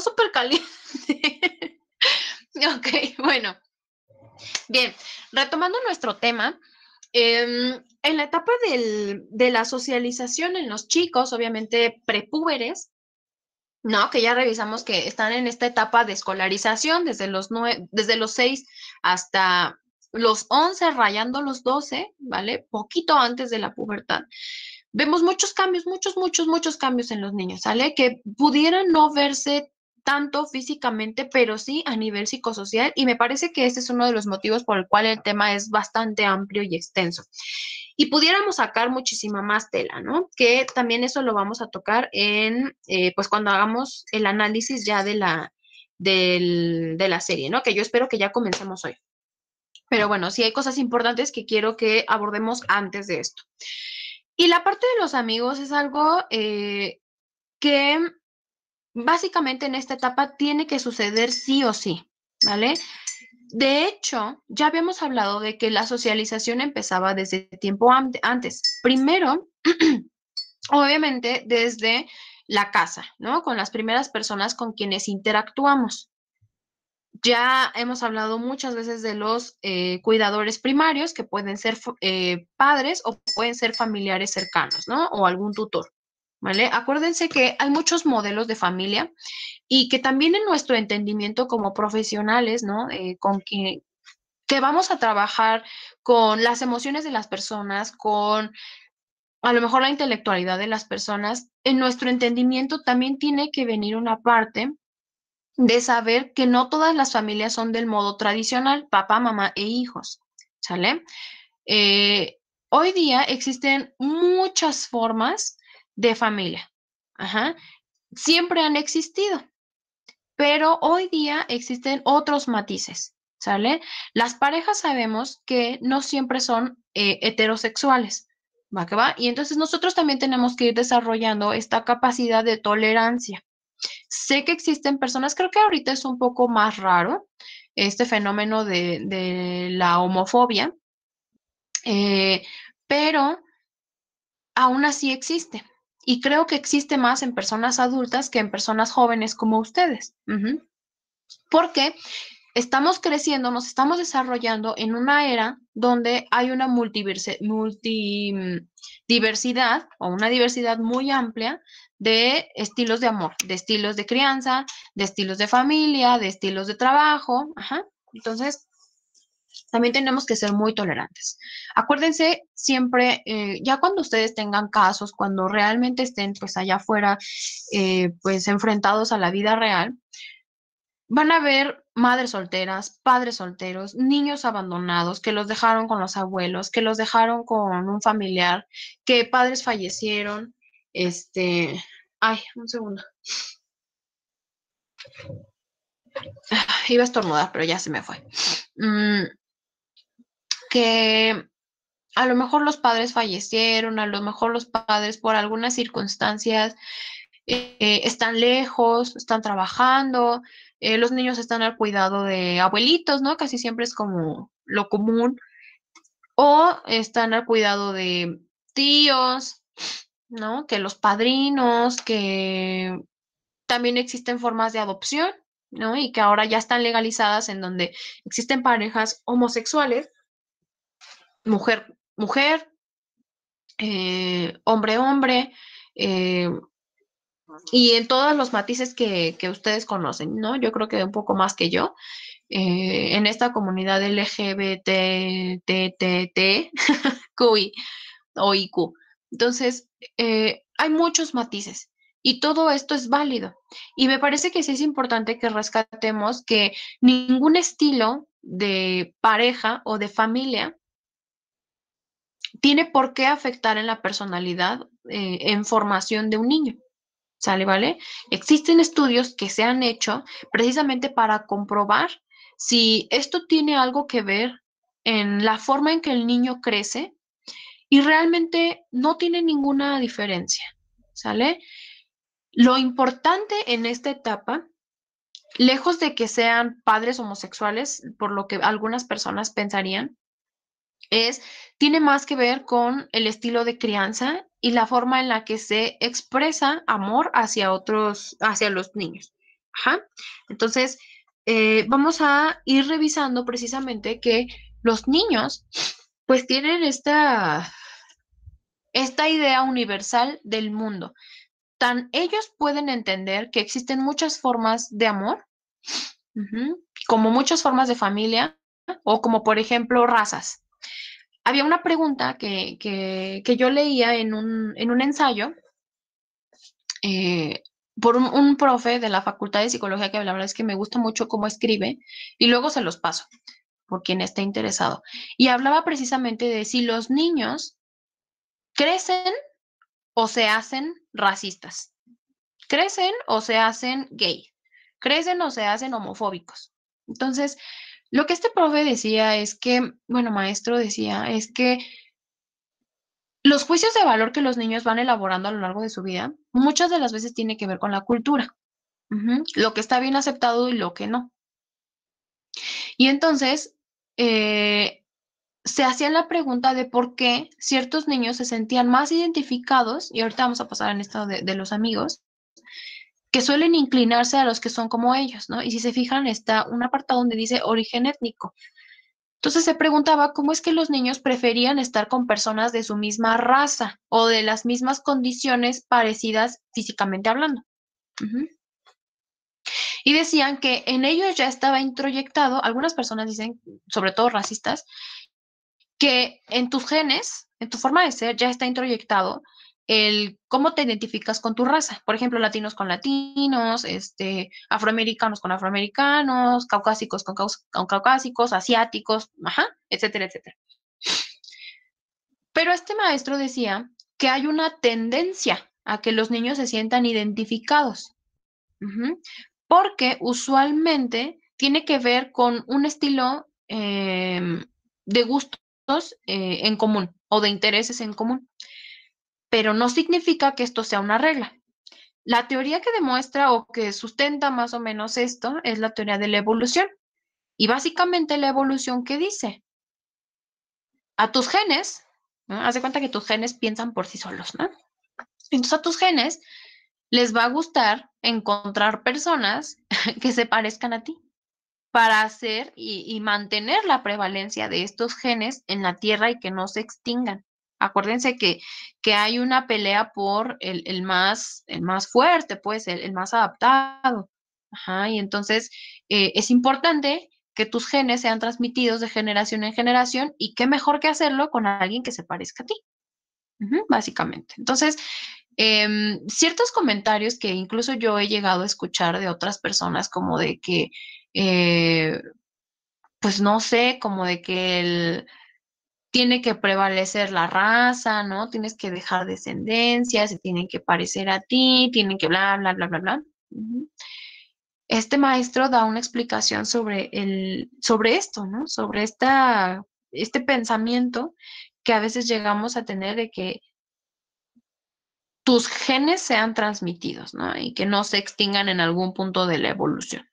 está súper caliente. Ok, bueno, bien, retomando nuestro tema, en la etapa de la socialización en los chicos, obviamente prepúberes, ¿no? Que ya revisamos que están en esta etapa de escolarización desde los 6 hasta los 11, rayando los 12, ¿vale? Poquito antes de la pubertad. Vemos muchos cambios, muchos cambios en los niños, ¿sale? Que pudieran no verse tanto físicamente, pero sí a nivel psicosocial, y me parece que ese es uno de los motivos por el cual el tema es bastante amplio y extenso. Y pudiéramos sacar muchísima más tela, ¿no? Que también eso lo vamos a tocar pues cuando hagamos el análisis ya de la serie, ¿no? Que yo espero que ya comencemos hoy. Pero bueno, sí hay cosas importantes que quiero que abordemos antes de esto. Y la parte de los amigos es algo que básicamente en esta etapa tiene que suceder sí o sí, ¿vale? De hecho, ya habíamos hablado de que la socialización empezaba desde tiempo antes. Primero, obviamente, desde la casa, ¿no? Con las primeras personas con quienes interactuamos. Ya hemos hablado muchas veces de los cuidadores primarios, que pueden ser padres o pueden ser familiares cercanos, ¿no? O algún tutor, ¿vale? Acuérdense que hay muchos modelos de familia y que también en nuestro entendimiento como profesionales, ¿no? Que vamos a trabajar con las emociones de las personas, con a lo mejor la intelectualidad de las personas, en nuestro entendimiento también tiene que venir una parte de saber que no todas las familias son del modo tradicional, papá, mamá e hijos, ¿sale? Eh, Hoy día existen muchas formas de familia, ajá, siempre han existido, pero hoy día existen otros matices, ¿sale? Las parejas sabemos que no siempre son heterosexuales, ¿va que va? Y entonces nosotros también tenemos que ir desarrollando esta capacidad de tolerancia. Sé que existen personas, creo que ahorita es un poco más raro este fenómeno de la homofobia, eh, pero aún así existe. Y creo que existe más en personas adultas que en personas jóvenes como ustedes. Ujú. Porque estamos creciendo, nos estamos desarrollando en una era donde hay una diversidad o una diversidad muy amplia de estilos de amor, de estilos de crianza, de estilos de familia, de estilos de trabajo. Ajá. Entonces, también tenemos que ser muy tolerantes. Acuérdense siempre, ya cuando ustedes tengan casos, cuando realmente estén pues allá afuera, pues enfrentados a la vida real, van a ver madres solteras, padres solteros, niños abandonados, que los dejaron con los abuelos, que los dejaron con un familiar, que padres fallecieron. Ay, un segundo. Iba a estornudar, pero ya se me fue. Que a lo mejor los padres fallecieron, a lo mejor los padres por algunas circunstancias están lejos, están trabajando, los niños están al cuidado de abuelitos, ¿no? Casi siempre es como lo común, o están al cuidado de tíos, ¿no? Que los padrinos, que también existen formas de adopción, ¿no? Y que ahora ya están legalizadas en donde existen parejas homosexuales, mujer, mujer, hombre, hombre, eh, y en todos los matices que ustedes conocen, ¿no? Yo creo que un poco más que yo, en esta comunidad LGBTTT, QI o IQ. Entonces, hay muchos matices y todo esto es válido. Y me parece que sí es importante que rescatemos que ningún estilo de pareja o de familia tiene por qué afectar en la personalidad en formación de un niño. ¿Sale, vale? Existen estudios que se han hecho precisamente para comprobar si esto tiene algo que ver en la forma en que el niño crece y realmente no tiene ninguna diferencia, ¿sale? Lo importante en esta etapa, lejos de que sean padres homosexuales, por lo que algunas personas pensarían, es, tiene más que ver con el estilo de crianza y la forma en la que se expresa amor hacia otros, hacia los niños. Ajá. Entonces, vamos a ir revisando precisamente que los niños, pues tienen esta idea universal del mundo. Tan ellos pueden entender que existen muchas formas de amor, como muchas formas de familia, o como por ejemplo razas. Había una pregunta que yo leía en un ensayo eh, por un profe de la Facultad de Psicología, que la verdad es que me gusta mucho cómo escribe, y luego se los paso por quien esté interesado. Y hablaba precisamente de si los niños crecen o se hacen racistas, crecen o se hacen gay, crecen o se hacen homofóbicos. Entonces, lo que este profe decía es que, bueno, maestro decía, es que los juicios de valor que los niños van elaborando a lo largo de su vida, muchas de las veces tiene que ver con la cultura. Lo que está bien aceptado y lo que no. Y entonces se hacían la pregunta de por qué ciertos niños se sentían más identificados, y ahorita vamos a pasar en esto de los amigos, que suelen inclinarse a los que son como ellos, ¿no? Y si se fijan, está un apartado donde dice origen étnico. Entonces se preguntaba cómo es que los niños preferían estar con personas de su misma raza o de las mismas condiciones parecidas físicamente hablando. Ujú. Y decían que en ellos ya estaba introyectado, algunas personas dicen, sobre todo racistas, que en tus genes, en tu forma de ser, ya está introyectado el cómo te identificas con tu raza. Por ejemplo, latinos con latinos, afroamericanos con afroamericanos, caucásicos con caucásicos, asiáticos, ajá, etcétera, etcétera. Pero este maestro decía que hay una tendencia a que los niños se sientan identificados. Ujú. Porque usualmente tiene que ver con un estilo de gustos en común o de intereses en común, pero no significa que esto sea una regla. La teoría que demuestra o que sustenta más o menos esto es la teoría de la evolución. Y básicamente la evolución que dice a tus genes, ¿no? Haz de cuenta que tus genes piensan por sí solos, ¿no? Entonces a tus genes les va a gustar encontrar personas que se parezcan a ti, para hacer y mantener la prevalencia de estos genes en la Tierra y que no se extingan. Acuérdense que hay una pelea por el más fuerte, pues, el más adaptado. Ajá, y entonces es importante que tus genes sean transmitidos de generación en generación, y qué mejor que hacerlo con alguien que se parezca a ti. Básicamente. Entonces, ciertos comentarios que incluso yo he llegado a escuchar de otras personas, como de que, eh, pues no sé, como de que tiene que prevalecer la raza, ¿no? Tienes que dejar descendencia, se tienen que parecer a ti, tienen que bla, bla, bla, bla, bla. Ujú. Este maestro da una explicación sobre esto, ¿no? Sobre este pensamiento que a veces llegamos a tener de que tus genes sean transmitidos, ¿no? Y que no se extingan en algún punto de la evolución.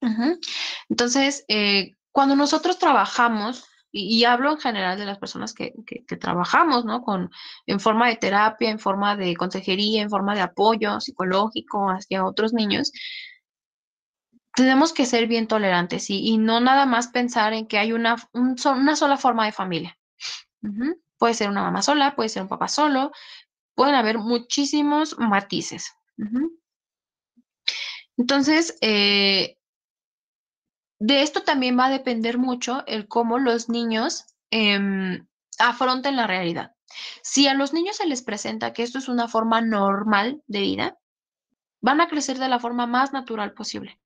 Ujú. Entonces, cuando nosotros trabajamos, y hablo en general de las personas que trabajamos, ¿no? En forma de terapia, en forma de consejería, en forma de apoyo psicológico hacia otros niños, tenemos que ser bien tolerantes y no nada más pensar en que hay una sola forma de familia. Puede ser una mamá sola, puede ser un papá solo, pueden haber muchísimos matices. Entonces, de esto también va a depender mucho el cómo los niños afronten la realidad. Si a los niños se les presenta que esto es una forma normal de vida, van a crecer de la forma más natural posible.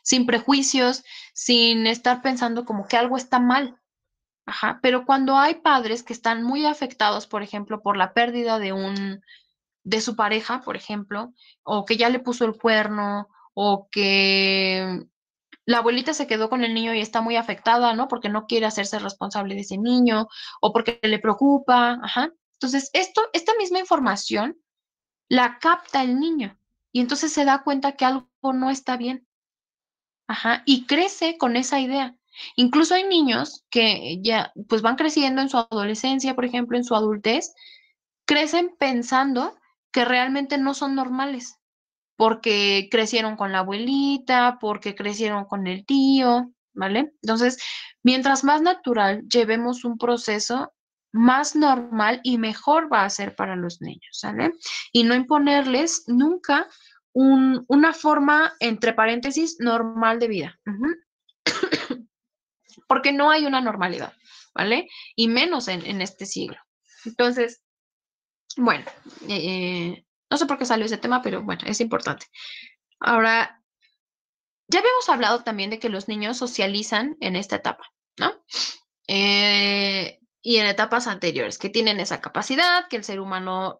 Sin prejuicios, sin estar pensando como que algo está mal. Ajá. Pero cuando hay padres que están muy afectados, por ejemplo, por la pérdida de su pareja, por ejemplo, o que ya le puso el cuerno, o que la abuelita se quedó con el niño y está muy afectada, ¿no? Porque no quiere hacerse responsable de ese niño, o porque le preocupa, ajá. Entonces, esta misma información la capta el niño, y entonces se da cuenta que algo no está bien, ajá, y crece con esa idea. Incluso hay niños que ya pues van creciendo en su adolescencia, por ejemplo, en su adultez, crecen pensando que realmente no son normales, porque crecieron con la abuelita, porque crecieron con el tío, ¿vale? Entonces, mientras más natural llevemos un proceso, más normal y mejor va a ser para los niños, ¿sale? Y no imponerles nunca una forma, entre paréntesis, normal de vida. Porque no hay una normalidad, ¿vale? Y menos en este siglo. Entonces, bueno, no sé por qué salió ese tema, pero bueno, es importante. Ahora, ya habíamos hablado también de que los niños socializan en esta etapa, ¿no? Y en etapas anteriores, que tienen esa capacidad, que el ser humano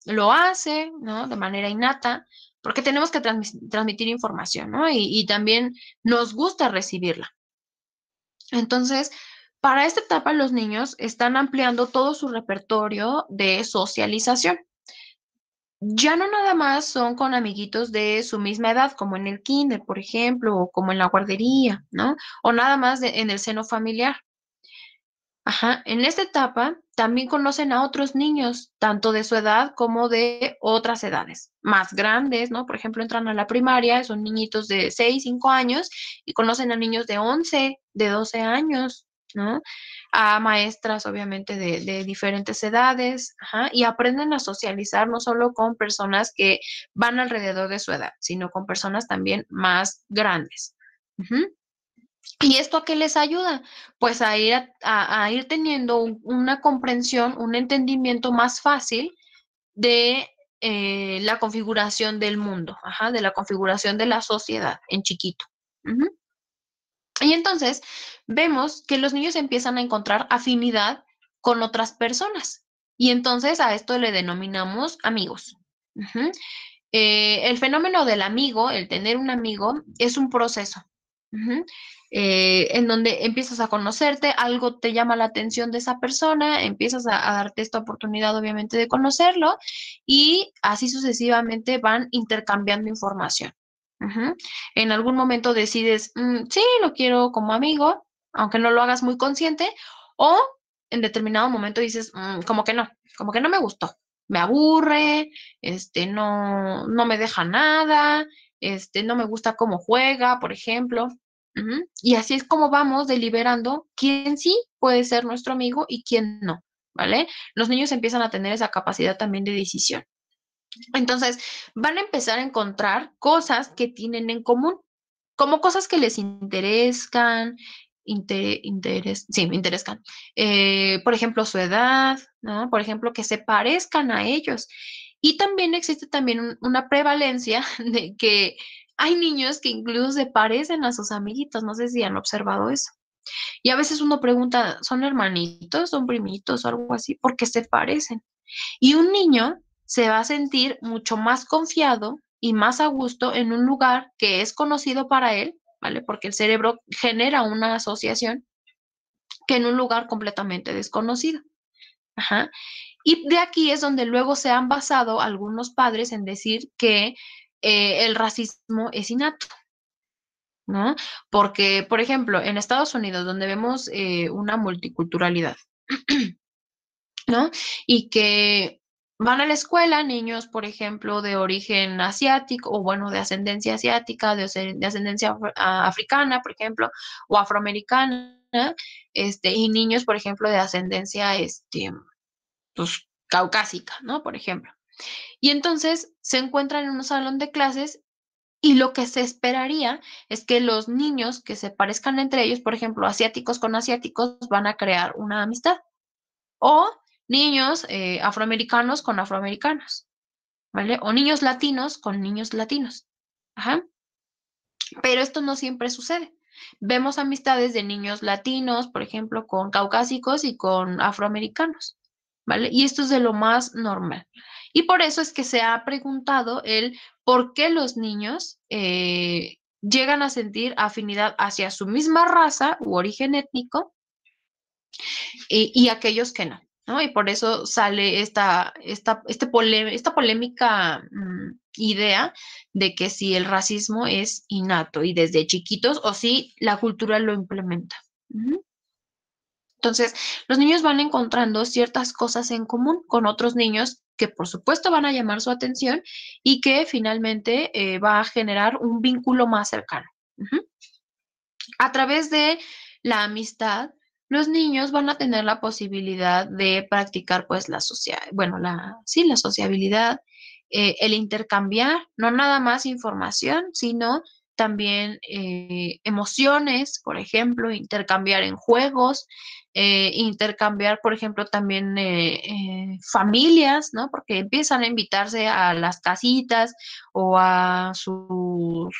lo hace, ¿no? De manera innata, porque tenemos que transmitir información, ¿no? Y también nos gusta recibirla. Entonces, para esta etapa los niños están ampliando todo su repertorio de socialización. Ya no nada más son con amiguitos de su misma edad, como en el kinder, por ejemplo, o como en la guardería, ¿no? O nada más en el seno familiar. Ajá, en esta etapa también conocen a otros niños, tanto de su edad como de otras edades, más grandes, ¿no? Por ejemplo, entran a la primaria, son niñitos de 6, 5 años y conocen a niños de 11, de 12 años, ¿no? A maestras, obviamente, de diferentes edades, ajá, y aprenden a socializar no solo con personas que van alrededor de su edad, sino con personas también más grandes. Ujú. ¿Y esto a qué les ayuda? Pues a ir teniendo una comprensión, un entendimiento más fácil de la configuración del mundo, ajá, de la configuración de la sociedad en chiquito. Ujú. Y entonces vemos que los niños empiezan a encontrar afinidad con otras personas. Y entonces a esto le denominamos amigos. Ujú. El fenómeno del amigo, el tener un amigo, es un proceso. Ujú. En donde empiezas a conocerte, algo te llama la atención de esa persona, empiezas a darte esta oportunidad, obviamente, de conocerlo y así sucesivamente van intercambiando información. Ujú. En algún momento decides, sí, lo quiero como amigo, aunque no lo hagas muy consciente, o en determinado momento dices, como que no me gustó, me aburre, no me deja nada, no me gusta cómo juega, por ejemplo. Ujú. Y así es como vamos deliberando quién sí puede ser nuestro amigo y quién no, ¿vale? Los niños empiezan a tener esa capacidad también de decisión. Entonces, van a empezar a encontrar cosas que tienen en común, como cosas que les interesan, sí, me interesan. Por ejemplo, su edad, ¿no? Por ejemplo, que se parezcan a ellos. Y también existe también una prevalencia de que hay niños que incluso se parecen a sus amiguitos. No sé si han observado eso. Y a veces uno pregunta, ¿son hermanitos, son primitos o algo así? Porque se parecen. Y un niño se va a sentir mucho más confiado y más a gusto en un lugar que es conocido para él, ¿vale? Porque el cerebro genera una asociación que en un lugar completamente desconocido. Ajá. Y de aquí es donde luego se han basado algunos padres en decir que el racismo es innato, ¿no? Porque, por ejemplo, en Estados Unidos, donde vemos una multiculturalidad, ¿no? Y que van a la escuela niños, por ejemplo, de origen asiático o bueno, de ascendencia asiática, de ascendencia africana, por ejemplo, o afroamericana, y niños, por ejemplo, de ascendencia, pues, caucásica, ¿no? Por ejemplo. Y entonces se encuentran en un salón de clases y lo que se esperaría es que los niños que se parezcan entre ellos, por ejemplo, asiáticos con asiáticos, van a crear una amistad. O niños afroamericanos con afroamericanos, ¿vale? O niños latinos con niños latinos. Ajá. Pero esto no siempre sucede. Vemos amistades de niños latinos, por ejemplo, con caucásicos y con afroamericanos, ¿vale? Y esto es de lo más normal. Y por eso es que se ha preguntado el por qué los niños llegan a sentir afinidad hacia su misma raza u origen étnico y aquellos que no, ¿no? Y por eso sale esta polémica idea de que si el racismo es innato y desde chiquitos o si la cultura lo implementa. Ujú. Entonces, los niños van encontrando ciertas cosas en común con otros niños que por supuesto van a llamar su atención y que finalmente va a generar un vínculo más cercano. Ujú. A través de la amistad, los niños van a tener la posibilidad de practicar pues la sociabilidad, el intercambiar, no nada más información, sino también emociones, por ejemplo, intercambiar en juegos, intercambiar, por ejemplo, también familias, ¿no? Porque empiezan a invitarse a las casitas o a sus,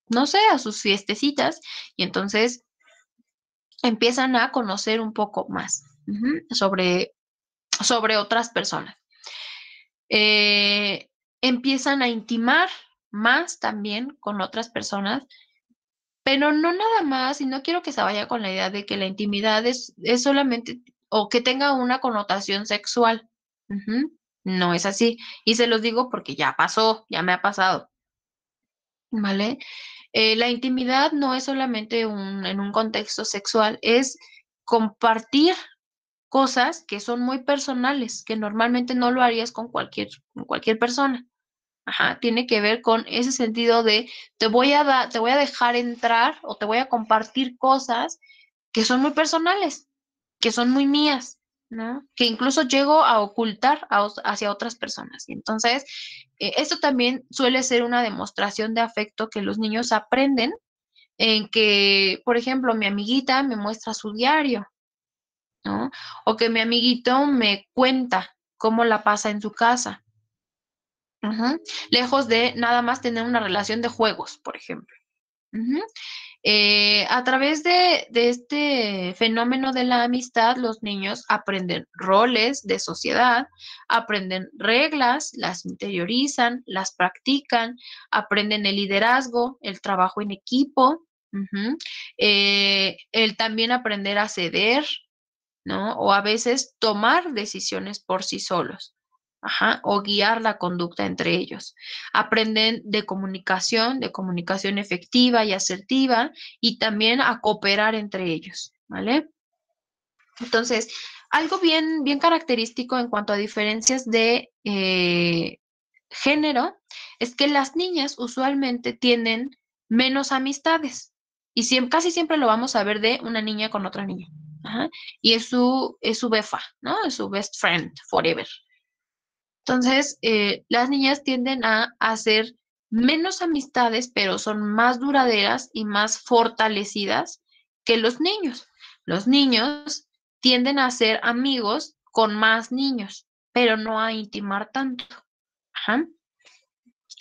no sé, a sus fiestecitas, y entonces empiezan a conocer un poco más sobre otras personas. Eh, Empiezan a intimar más también con otras personas, pero no nada más, y no quiero que se vaya con la idea de que la intimidad es solamente o que tenga una connotación sexual. Ujú. No es así. Y se los digo porque ya pasó, ya me ha pasado, ¿vale? La intimidad no es solamente en un contexto sexual, es compartir cosas que son muy personales, que normalmente no lo harías con cualquier persona. Ajá, tiene que ver con ese sentido de te voy a dejar entrar o te voy a compartir cosas que son muy personales, que son muy mías, ¿no? Que incluso llego a ocultar hacia otras personas. Y entonces, esto también suele ser una demostración de afecto que los niños aprenden en que, por ejemplo, mi amiguita me muestra su diario, ¿no? O que mi amiguito me cuenta cómo la pasa en su casa. Ujú. Lejos de nada más tener una relación de juegos, por ejemplo. Ujú. A través de este fenómeno de la amistad, los niños aprenden roles de sociedad, aprenden reglas, las interiorizan, las practican, aprenden el liderazgo, el trabajo en equipo, ujú, el también aprender a ceder, ¿no? O a veces tomar decisiones por sí solos. Ajá, o guiar la conducta entre ellos. Aprenden de comunicación efectiva y asertiva, y también a cooperar entre ellos, ¿vale? Entonces, algo bien característico en cuanto a diferencias de género es que las niñas usualmente tienen menos amistades y casi siempre lo vamos a ver de una niña con otra niña. Ajá, y es su befa, ¿no? Es su best friend forever. Entonces, las niñas tienden a hacer menos amistades, pero son más duraderas y más fortalecidas que los niños. Los niños tienden a ser amigos con más niños, pero no a intimar tanto. Ajá.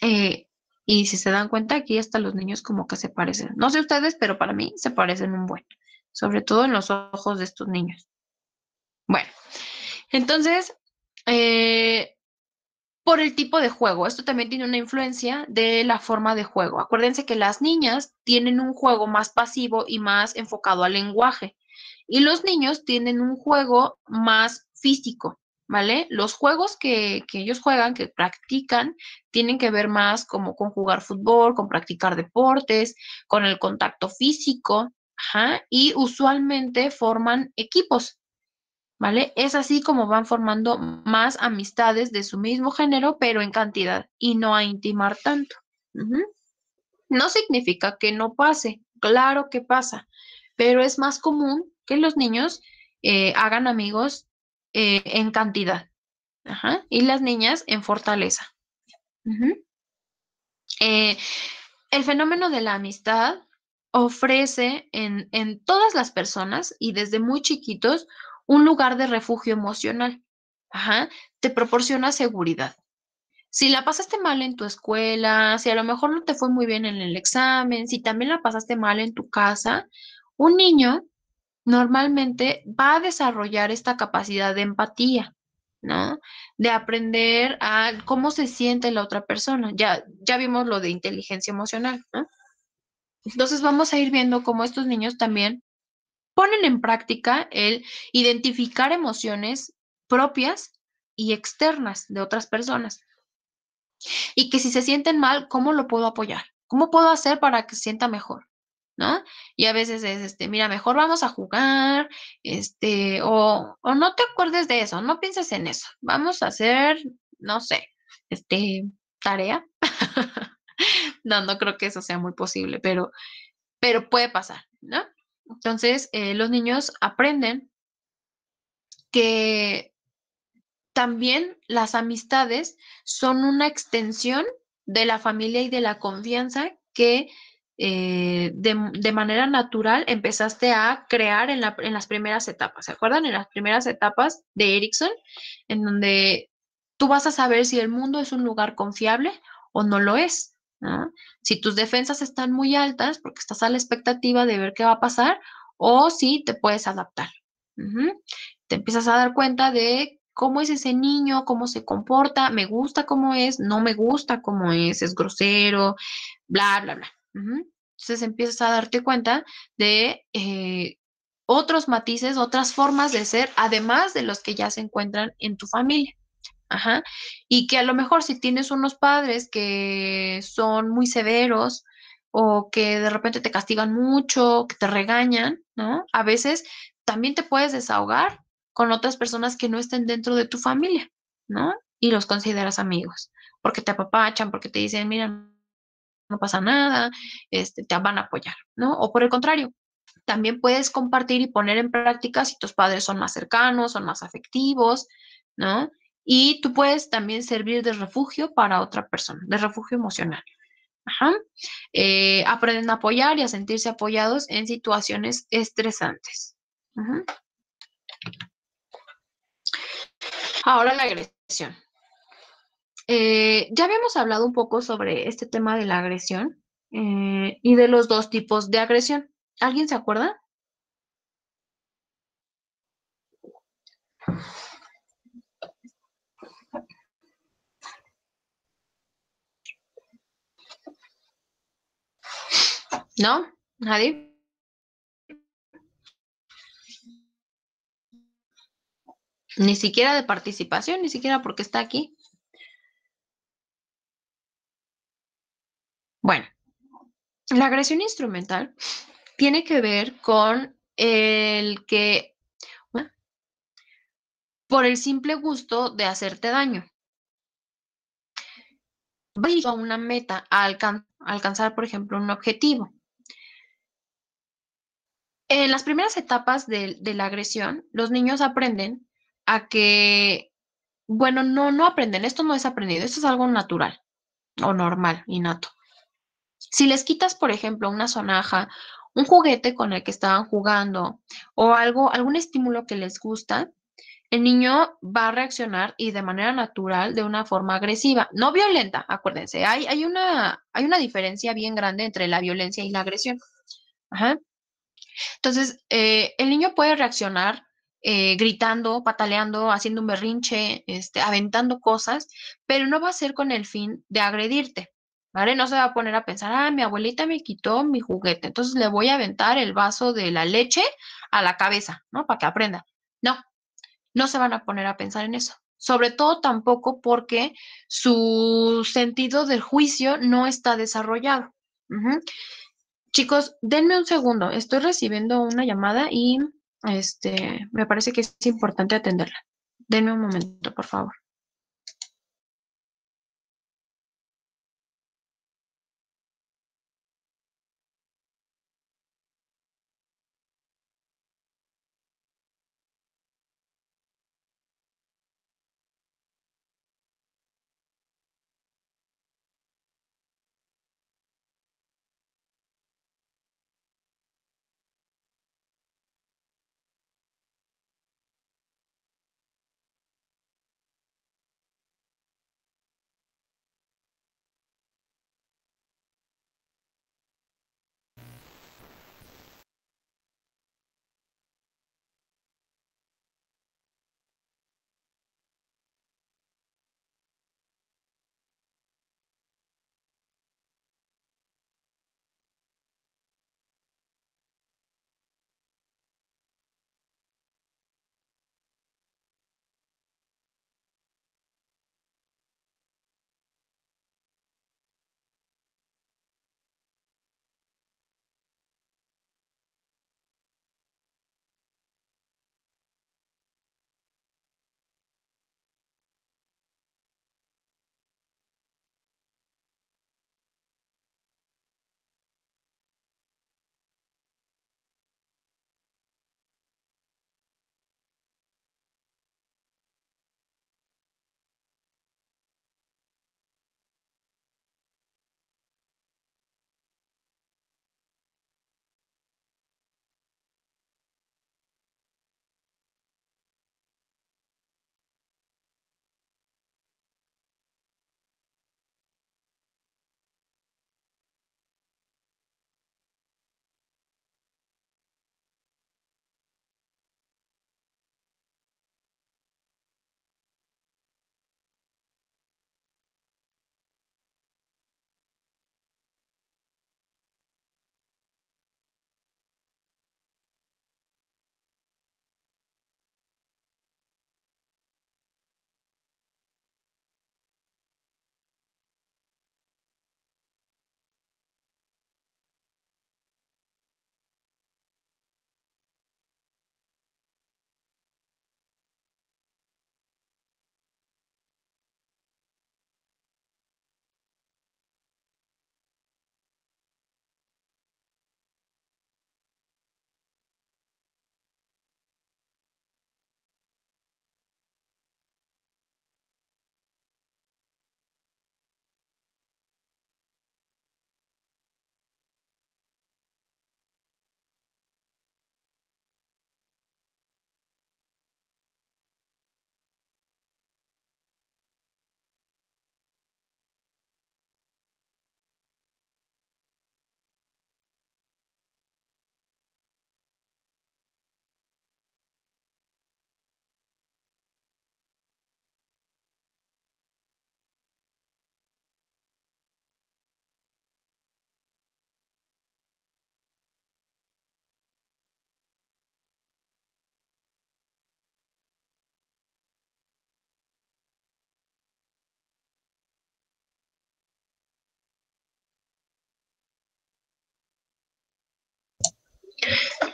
Eh, y si se dan cuenta, aquí hasta los niños como que se parecen. No sé ustedes, pero para mí se parecen un buen, sobre todo en los ojos de estos niños. Bueno, entonces, eh, por el tipo de juego. Esto también tiene una influencia de la forma de juego. Acuérdense que las niñas tienen un juego más pasivo y más enfocado al lenguaje, y los niños tienen un juego más físico, ¿vale? Los juegos que ellos juegan, que practican, tienen que ver más como con jugar fútbol, con practicar deportes, con el contacto físico, ajá, y usualmente forman equipos. ¿Vale? Es así como van formando más amistades de su mismo género, pero en cantidad y no a intimar tanto. Ujú. No significa que no pase, claro que pasa, pero es más común que los niños hagan amigos en cantidad, ajá, y las niñas en fortaleza. Ujú. Eh, el fenómeno de la amistad ofrece en todas las personas y desde muy chiquitos un lugar de refugio emocional. Ajá, te proporciona seguridad. Si la pasaste mal en tu escuela, si a lo mejor no te fue muy bien en el examen, si también la pasaste mal en tu casa, un niño normalmente va a desarrollar esta capacidad de empatía, ¿no? De aprender a cómo se siente la otra persona. Ya vimos lo de inteligencia emocional, ¿no? Entonces vamos a ir viendo cómo estos niños también ponen en práctica el identificar emociones propias y externas de otras personas. Y que si se sienten mal, ¿cómo lo puedo apoyar? ¿Cómo puedo hacer para que se sienta mejor? ¿no? Y a veces es, mira, mejor vamos a jugar, o no te acuerdes de eso, no pienses en eso, vamos a hacer, no sé, tarea. No, no creo que eso sea muy posible, pero puede pasar, ¿no? Entonces, los niños aprenden que también las amistades son una extensión de la familia y de la confianza que de manera natural empezaste a crear en las primeras etapas. ¿Se acuerdan? En las primeras etapas de Erickson, en donde tú vas a saber si el mundo es un lugar confiable o no lo es, ¿no? Si tus defensas están muy altas porque estás a la expectativa de ver qué va a pasar o si te puedes adaptar. Ujú. Te empiezas a dar cuenta de cómo es ese niño, cómo se comporta, me gusta cómo es, no me gusta cómo es grosero, bla, bla, bla. Ujú. Entonces empiezas a darte cuenta de otros matices, otras formas de ser, además de los que ya se encuentran en tu familia. Ajá. Y que a lo mejor si tienes unos padres que son muy severos o que de repente te castigan mucho, que te regañan, ¿no? A veces también te puedes desahogar con otras personas que no estén dentro de tu familia, ¿no? Y los consideras amigos, porque te apapachan, porque te dicen, mira, no pasa nada, te van a apoyar, ¿no? O por el contrario, también puedes compartir y poner en práctica si tus padres son más cercanos, son más afectivos, ¿no? Y tú puedes también servir de refugio para otra persona, de refugio emocional. Ajá. Aprenden a apoyar y a sentirse apoyados en situaciones estresantes. Ajá. Ahora la agresión. Ya habíamos hablado un poco sobre este tema de la agresión y de los dos tipos de agresión. ¿Alguien se acuerda? ¿No? ¿Nadie? Ni siquiera de participación, ni siquiera porque está aquí. Bueno, la agresión instrumental tiene que ver con el que, por el simple gusto de hacerte daño, va a una meta, a alcanzar, por ejemplo, un objetivo. En las primeras etapas de la agresión, los niños aprenden a que, bueno, no aprenden, esto no es aprendido, esto es algo natural o normal, innato. Si les quitas, por ejemplo, una sonaja, un juguete con el que estaban jugando o algo, algún estímulo que les gusta, el niño va a reaccionar y de manera natural, de una forma agresiva, no violenta, acuérdense, hay una diferencia bien grande entre la violencia y la agresión. Ajá. Entonces, el niño puede reaccionar gritando, pataleando, haciendo un berrinche, aventando cosas, pero no va a ser con el fin de agredirte, ¿vale? No se va a poner a pensar, ah, mi abuelita me quitó mi juguete, entonces le voy a aventar el vaso de la leche a la cabeza, ¿no? Para que aprenda. No, no se van a poner a pensar en eso. Sobre todo tampoco porque su sentido del juicio no está desarrollado. Ujú. Chicos, denme un segundo. Estoy recibiendo una llamada y me parece que es importante atenderla. Denme un momento, por favor.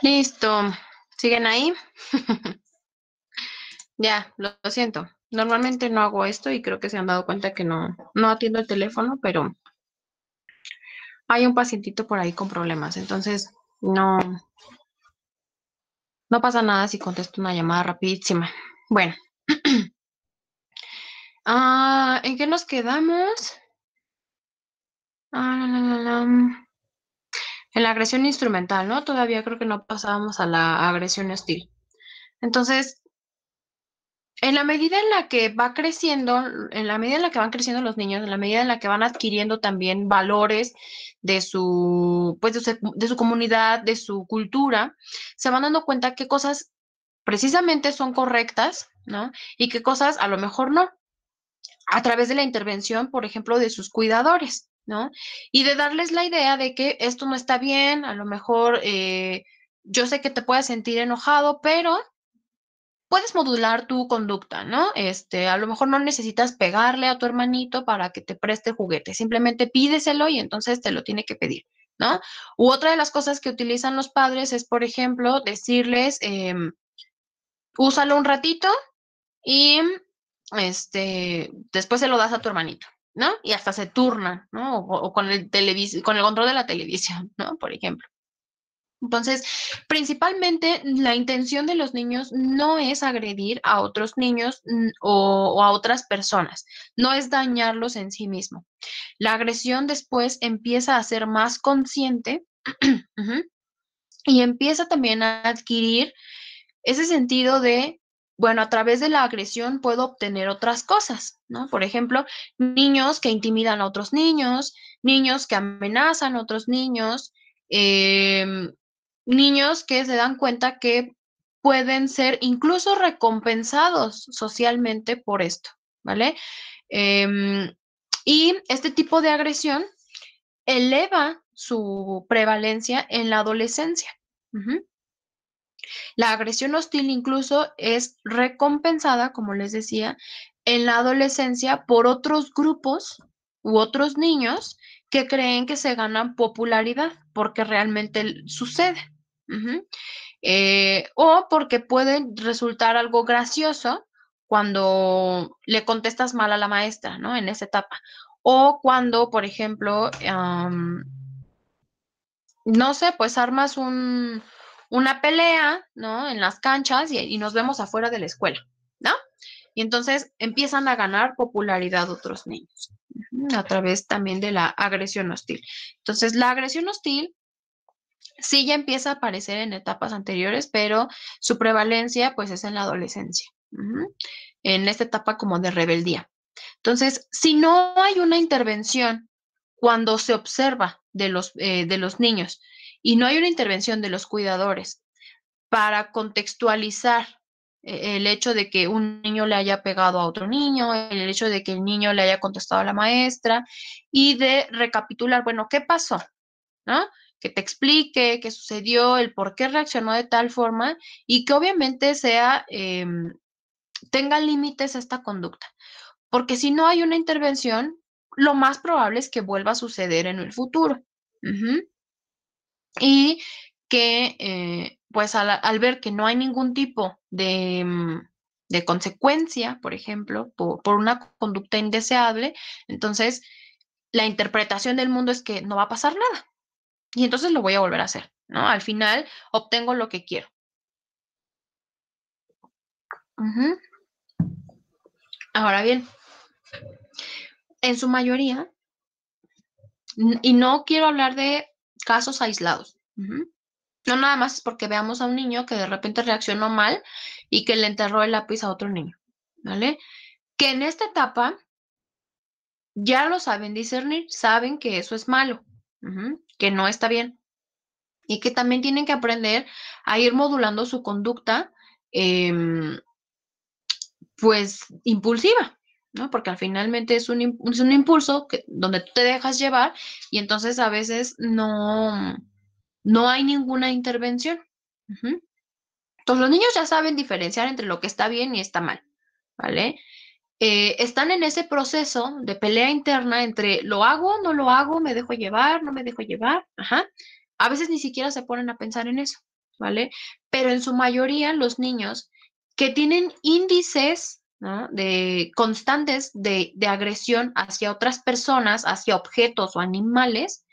Listo. ¿Siguen ahí? Ya, lo siento. Normalmente no hago esto y creo que se han dado cuenta que no atiendo el teléfono, pero hay un pacientito por ahí con problemas. Entonces, no, no pasa nada si contesto una llamada rapidísima. Bueno, ¿en qué nos quedamos? Ah, en la agresión instrumental, ¿no? Todavía creo que no pasábamos a la agresión hostil. Entonces, en la medida en la que va creciendo, en la medida en la que van creciendo los niños, en la medida en la que van adquiriendo también valores de su, pues de su comunidad, de su cultura, se van dando cuenta qué cosas precisamente son correctas, ¿no? Y qué cosas a lo mejor no, a través de la intervención, por ejemplo, de sus cuidadores, ¿no? Y de darles la idea de que esto no está bien, a lo mejor yo sé que te puedes sentir enojado, pero puedes modular tu conducta, ¿no? A lo mejor no necesitas pegarle a tu hermanito para que te preste juguete, simplemente pídeselo y entonces te lo tiene que pedir, ¿no? U otra de las cosas que utilizan los padres es, por ejemplo, decirles, úsalo un ratito y después se lo das a tu hermanito, ¿no? Y hasta se turnan, ¿no? O con el con el control de la televisión, ¿no? Por ejemplo. Entonces, principalmente la intención de los niños no es agredir a otros niños o a otras personas, no es dañarlos en sí mismo. La agresión después empieza a ser más consciente ujú, y empieza también a adquirir ese sentido de, bueno, a través de la agresión puedo obtener otras cosas, ¿no? Por ejemplo, niños que intimidan a otros niños, niños que amenazan a otros niños, em, niños que se dan cuenta que pueden ser incluso recompensados socialmente por esto, ¿vale? Em, y este tipo de agresión eleva su prevalencia en la adolescencia. Ujú. La agresión hostil incluso es recompensada, como les decía, en la adolescencia por otros grupos u otros niños que creen que se ganan popularidad porque realmente sucede. Ujú. O porque puede resultar algo gracioso cuando le contestas mal a la maestra, ¿no? En esa etapa. O cuando, por ejemplo, no sé, pues armas una pelea, ¿no? En las canchas y nos vemos afuera de la escuela, ¿no? Y entonces empiezan a ganar popularidad otros niños, a través también de la agresión hostil. Entonces, la agresión hostil sí ya empieza a aparecer en etapas anteriores, pero su prevalencia pues es en la adolescencia, en esta etapa como de rebeldía. Entonces, si no hay una intervención cuando se observa de los niños y no hay una intervención de los cuidadores para contextualizar el hecho de que un niño le haya pegado a otro niño, el hecho de que el niño le haya contestado a la maestra y de recapitular, bueno, ¿qué pasó? ¿No? Que te explique qué sucedió, el por qué reaccionó de tal forma y que obviamente tenga límites esta conducta. Porque si no hay una intervención, lo más probable es que vuelva a suceder en el futuro. Ujú. Y que, pues al ver que no hay ningún tipo de consecuencia, por ejemplo, por una conducta indeseable, entonces la interpretación del mundo es que no va a pasar nada. Y entonces lo voy a volver a hacer, ¿no? Al final obtengo lo que quiero. Ujú. Ahora bien, en su mayoría, y no quiero hablar de casos aislados. Ujú. No nada más es porque veamos a un niño que de repente reaccionó mal y que le enterró el lápiz a otro niño, ¿vale? Que en esta etapa ya lo saben discernir, saben que eso es malo, que no está bien y que también tienen que aprender a ir modulando su conducta, pues impulsiva, ¿no? Porque al finalmente es un impulso donde tú te dejas llevar y entonces a veces no hay ninguna intervención. Ujú. Entonces los niños ya saben diferenciar entre lo que está bien y está mal, ¿vale? Están en ese proceso de pelea interna entre lo hago, no lo hago, me dejo llevar, no me dejo llevar, ajá. A veces ni siquiera se ponen a pensar en eso. ¿vale? Pero en su mayoría los niños que tienen índices, ¿no?, de constantes de agresión hacia otras personas, hacia objetos o animales,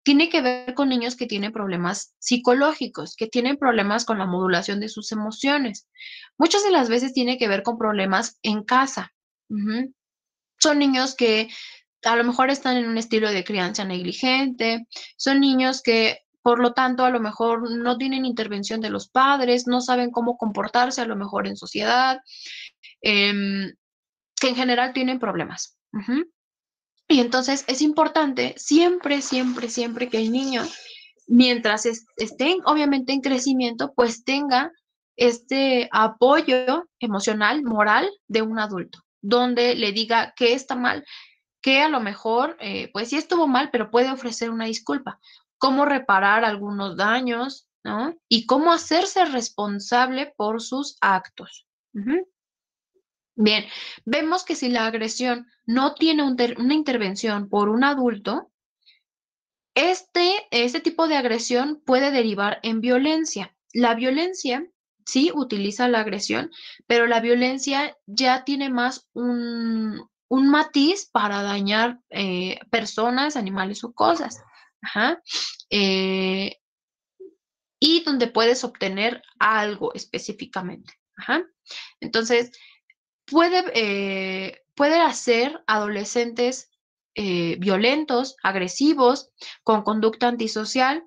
tiene que ver con niños que tienen problemas psicológicos, que tienen problemas con la modulación de sus emociones. Muchas de las veces tiene que ver con problemas en casa. Ujú. Son niños que a lo mejor están en un estilo de crianza negligente, son niños que, por lo tanto, a lo mejor no tienen intervención de los padres, no saben cómo comportarse a lo mejor en sociedad, em, que en general tienen problemas. Ujú. Y entonces es importante siempre, siempre, siempre que el niño, mientras estén obviamente en crecimiento, pues tenga este apoyo emocional, moral de un adulto, donde le diga que está mal, que a lo mejor, pues sí estuvo mal, pero puede ofrecer una disculpa. Cómo reparar algunos daños, ¿no? Y cómo hacerse responsable por sus actos. Ujú. Bien, vemos que si la agresión no tiene una intervención por un adulto, este tipo de agresión puede derivar en violencia. La violencia sí utiliza la agresión, pero la violencia ya tiene más un matiz para dañar personas, animales o cosas. Ajá. Eh, y donde puedes obtener algo específicamente. Ajá. Entonces, puede hacer adolescentes violentos, agresivos, con conducta antisocial,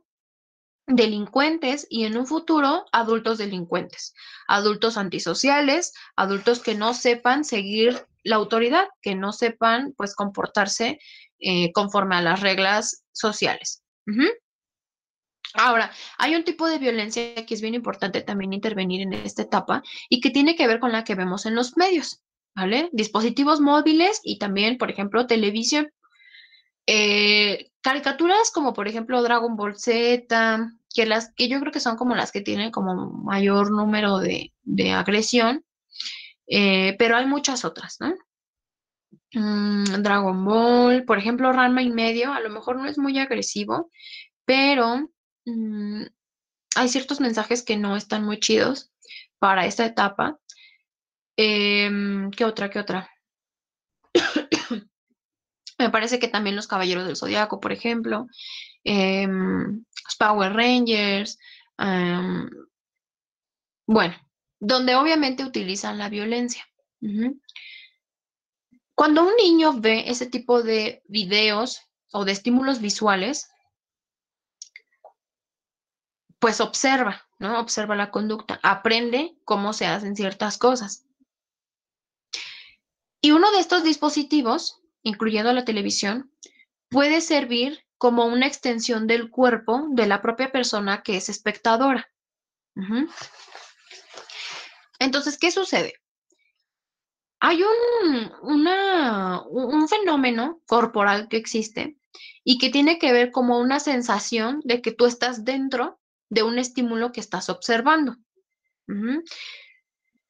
delincuentes y en un futuro adultos delincuentes, adultos antisociales, adultos que no sepan seguir la autoridad, que no sepan pues comportarse conforme a las reglas sociales. Ujú. Ahora, hay un tipo de violencia que es bien importante también intervenir en esta etapa y que tiene que ver con la que vemos en los medios, ¿vale? Dispositivos móviles y también, por ejemplo, televisión. Caricaturas como, por ejemplo, Dragon Ball Z, que yo creo que son como las que tienen como mayor número de agresión, pero hay muchas otras, ¿no? Dragon Ball, por ejemplo, Ranma y medio, a lo mejor no es muy agresivo, pero mm, hay ciertos mensajes que no están muy chidos para esta etapa. ¿Qué otra? ¿Qué otra? Me parece que también los Caballeros del Zodiaco, por ejemplo, los Power Rangers, em, bueno, donde obviamente utilizan la violencia. Ujú. Cuando un niño ve ese tipo de videos o de estímulos visuales, pues observa, ¿no? Observa la conducta, aprende cómo se hacen ciertas cosas. Y uno de estos dispositivos, incluyendo la televisión, puede servir como una extensión del cuerpo de la propia persona que es espectadora. Ujú. Entonces, ¿qué sucede? Hay un fenómeno corporal que existe y que tiene que ver como una sensación de que tú estás dentro de un estímulo que estás observando. Ujú.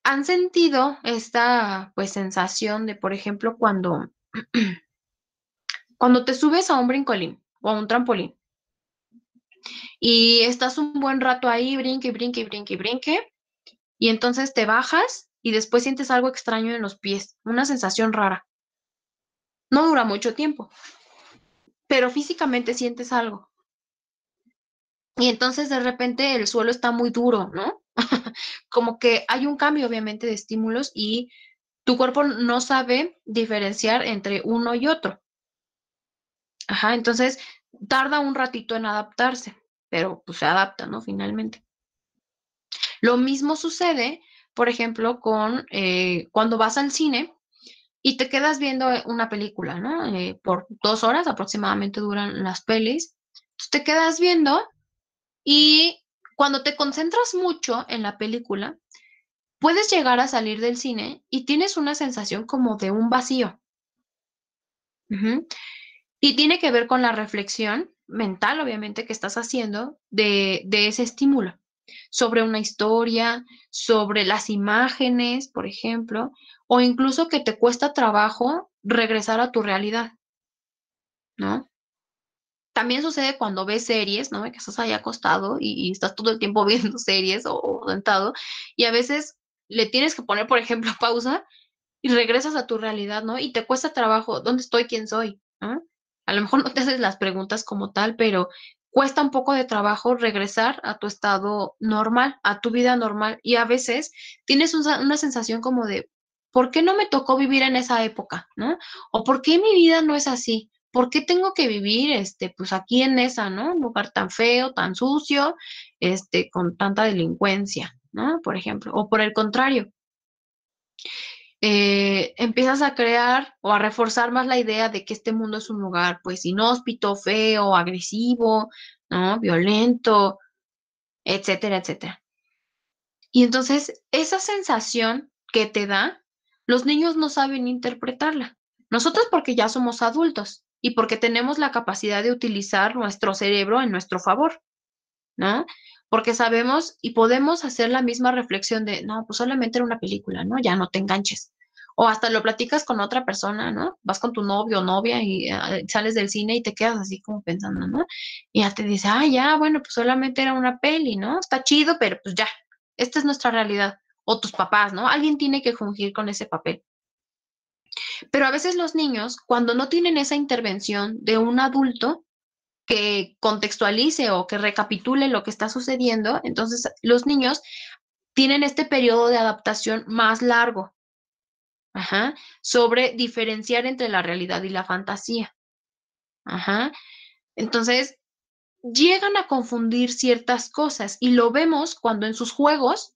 ¿Han sentido esta, pues, sensación de, por ejemplo, cuando te subes a un brincolín o a un trampolín y estás un buen rato ahí, brinque, brinque, brinque, brinque, y entonces te bajas y después sientes algo extraño en los pies, una sensación rara? No dura mucho tiempo, pero físicamente sientes algo. Y entonces de repente el suelo está muy duro, ¿no? Como que hay un cambio obviamente de estímulos y tu cuerpo no sabe diferenciar entre uno y otro. Ajá, entonces tarda un ratito en adaptarse, pero pues se adapta, ¿no? Finalmente. Lo mismo sucede, por ejemplo, con cuando vas al cine y te quedas viendo una película, ¿no? Por 2 horas aproximadamente duran las pelis. Entonces, te quedas viendo y cuando te concentras mucho en la película, puedes llegar a salir del cine y tienes una sensación como de un vacío. Ujú. Y tiene que ver con la reflexión mental, obviamente, que estás haciendo de ese estímulo, sobre una historia, sobre las imágenes, por ejemplo, o incluso que te cuesta trabajo regresar a tu realidad, ¿no? También sucede cuando ves series, ¿no? Que estás ahí acostado y estás todo el tiempo viendo series o sentado y a veces le tienes que poner, por ejemplo, pausa y regresas a tu realidad, ¿no? Y te cuesta trabajo, ¿dónde estoy? ¿Quién soy? ¿No? A lo mejor no te haces las preguntas como tal, pero cuesta un poco de trabajo regresar a tu estado normal, a tu vida normal. Y a veces tienes una sensación como de, ¿por qué no me tocó vivir en esa época? ¿No? ¿O por qué mi vida no es así? ¿Por qué tengo que vivir, pues aquí en esa, ¿no? Un lugar tan feo, tan sucio, con tanta delincuencia, ¿no? Por ejemplo. O por el contrario, empiezas a crear o a reforzar más la idea de que este mundo es un lugar pues inhóspito, feo, agresivo, ¿no? Violento, etcétera, etcétera. Y entonces esa sensación que te da, los niños no saben interpretarla. Nosotros porque ya somos adultos y porque tenemos la capacidad de utilizar nuestro cerebro en nuestro favor, ¿no? Porque sabemos y podemos hacer la misma reflexión de, no, pues solamente era una película, ¿no? Ya no te enganches. O hasta lo platicas con otra persona, ¿no? Vas con tu novio o novia y sales del cine y te quedas así como pensando, ¿no? Y ya te dice, ah, ya, bueno, pues solamente era una peli, ¿no? Está chido, pero pues ya, esta es nuestra realidad. O tus papás, ¿no? Alguien tiene que fungir con ese papel. Pero a veces los niños, cuando no tienen esa intervención de un adulto, que contextualice o que recapitule lo que está sucediendo, entonces los niños tienen este periodo de adaptación más largo, ajá, sobre diferenciar entre la realidad y la fantasía. Ajá. Entonces, llegan a confundir ciertas cosas y lo vemos cuando en sus juegos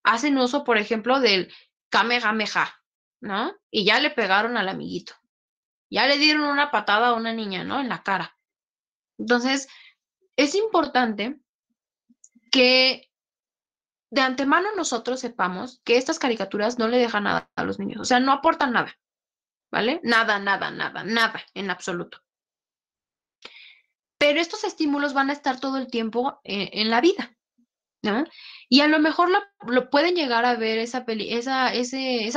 hacen uso, por ejemplo, del Kamehameha, ¿no? Y ya le pegaron al amiguito, ya le dieron una patada a una niña, ¿no? En la cara. Entonces, es importante que de antemano nosotros sepamos que estas caricaturas no le dejan nada a los niños, o sea, no aportan nada, ¿vale? Nada, nada, nada, nada en absoluto. Pero estos estímulos van a estar todo el tiempo en la vida, ¿no? Y a lo mejor lo pueden llegar a ver esa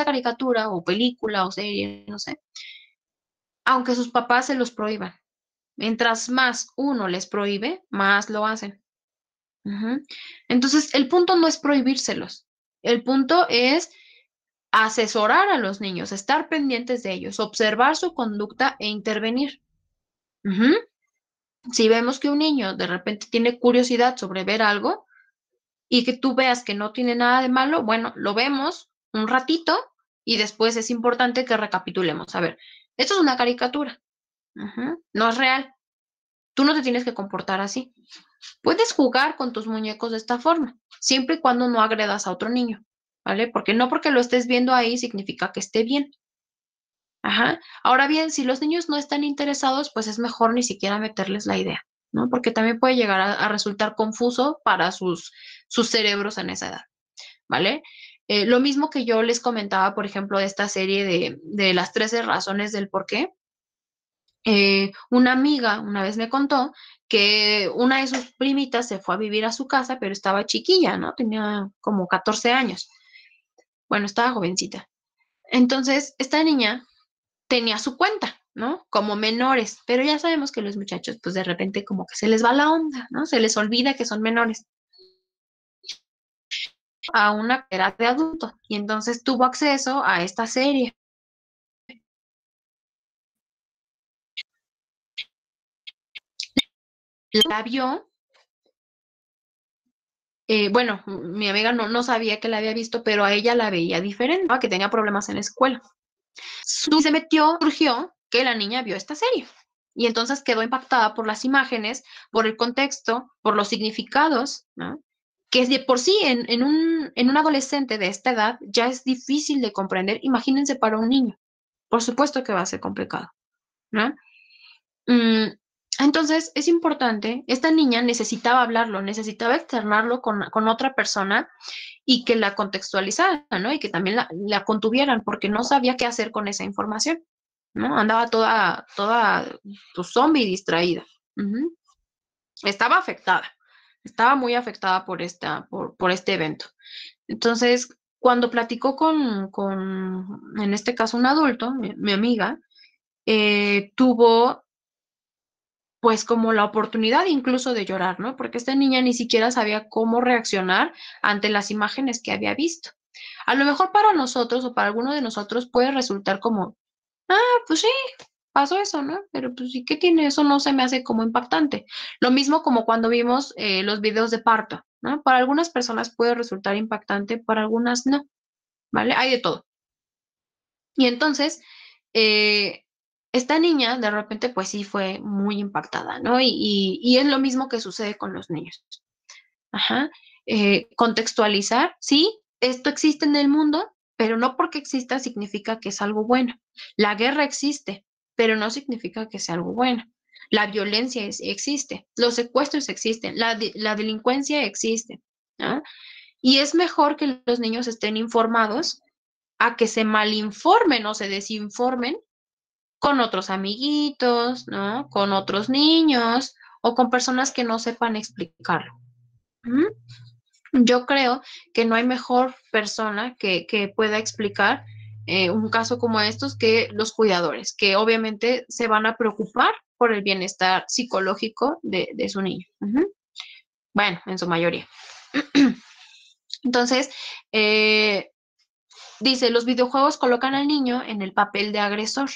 caricatura o película o serie, no sé, aunque sus papás se los prohíban. Mientras más uno les prohíbe, más lo hacen. Ujú. Entonces, el punto no es prohibírselos. El punto es asesorar a los niños, estar pendientes de ellos, observar su conducta e intervenir. Ujú. Si vemos que un niño de repente tiene curiosidad sobre ver algo y que tú veas que no tiene nada de malo, bueno, lo vemos un ratito y después es importante que recapitulemos. A ver, esto es una caricatura, ujú, no es real. Tú no te tienes que comportar así. Puedes jugar con tus muñecos de esta forma, siempre y cuando no agredas a otro niño, ¿vale? Porque no porque lo estés viendo ahí significa que esté bien. Ajá. Ahora bien, si los niños no están interesados, pues es mejor ni siquiera meterles la idea, ¿no? Porque también puede llegar a resultar confuso para sus cerebros en esa edad, ¿vale? Lo mismo que yo les comentaba, por ejemplo, de esta serie de las 13 razones del por qué. Una amiga una vez me contó que una de sus primitas se fue a vivir a su casa, pero estaba chiquilla, ¿no? Tenía como 14 años. Bueno, estaba jovencita. Entonces, esta niña tenía su cuenta, ¿no? Como menores, pero ya sabemos que los muchachos, pues de repente como que se les va la onda, ¿no? Se les olvida que son menores a una edad de adulto y entonces tuvo acceso a esta serie. La vio, bueno, mi amiga no sabía que la había visto, pero a ella la veía diferente, ¿no? Que tenía problemas en la escuela. Se metió, surgió que la niña vio esta serie. Y entonces quedó impactada por las imágenes, por el contexto, por los significados, ¿no? Que de por sí en un adolescente de esta edad ya es difícil de comprender. Imagínense para un niño. Por supuesto que va a ser complicado, ¿no? Mm, entonces es importante, esta niña necesitaba hablarlo, necesitaba externarlo con otra persona y que la contextualizaran, ¿no? Y que también la contuvieran, porque no sabía qué hacer con esa información, ¿no? Andaba toda pues, zombie distraída. Ujú. Estaba afectada, estaba muy afectada por este evento. Entonces, cuando platicó en este caso, un adulto, mi amiga, tuvo pues como la oportunidad incluso de llorar, ¿no? Porque esta niña ni siquiera sabía cómo reaccionar ante las imágenes que había visto. A lo mejor para nosotros o para alguno de nosotros puede resultar como, ah, pues sí, pasó eso, ¿no? Pero pues sí, ¿qué tiene? Eso no se me hace como impactante. Lo mismo como cuando vimos los videos de parto, ¿no? Para algunas personas puede resultar impactante, para algunas no, ¿vale? Hay de todo. Y entonces, eh, esta niña de repente pues sí fue muy impactada, ¿no? Y es lo mismo que sucede con los niños. Ajá. Contextualizar, sí, esto existe en el mundo, pero no porque exista significa que es algo bueno. La guerra existe, pero no significa que sea algo bueno. La violencia existe, los secuestros existen, la delincuencia existe, ¿no? Y es mejor que los niños estén informados a que se malinformen o se desinformen con otros amiguitos, ¿no? Con otros niños o con personas que no sepan explicarlo. ¿Mm? Yo creo que no hay mejor persona que pueda explicar un caso como estos que los cuidadores, que obviamente se van a preocupar por el bienestar psicológico de su niño. Ujú. Bueno, en su mayoría. Entonces, eh, dice, los videojuegos colocan al niño en el papel de agresor.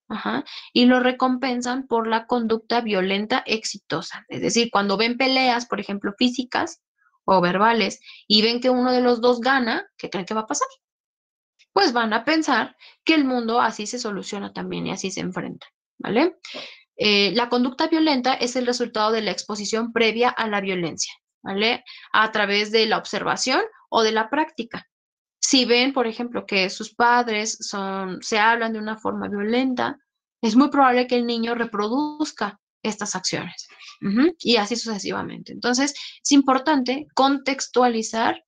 Ajá, y lo recompensan por la conducta violenta exitosa. Es decir, cuando ven peleas, por ejemplo, físicas o verbales, y ven que uno de los dos gana, ¿qué creen que va a pasar? Pues van a pensar que el mundo así se soluciona también y así se enfrenta, ¿vale? La conducta violenta es el resultado de la exposición previa a la violencia, ¿vale? A través de la observación o de la práctica. Si ven, por ejemplo, que sus padres se hablan de una forma violenta, es muy probable que el niño reproduzca estas acciones. Ujú, y así sucesivamente. Entonces, es importante contextualizar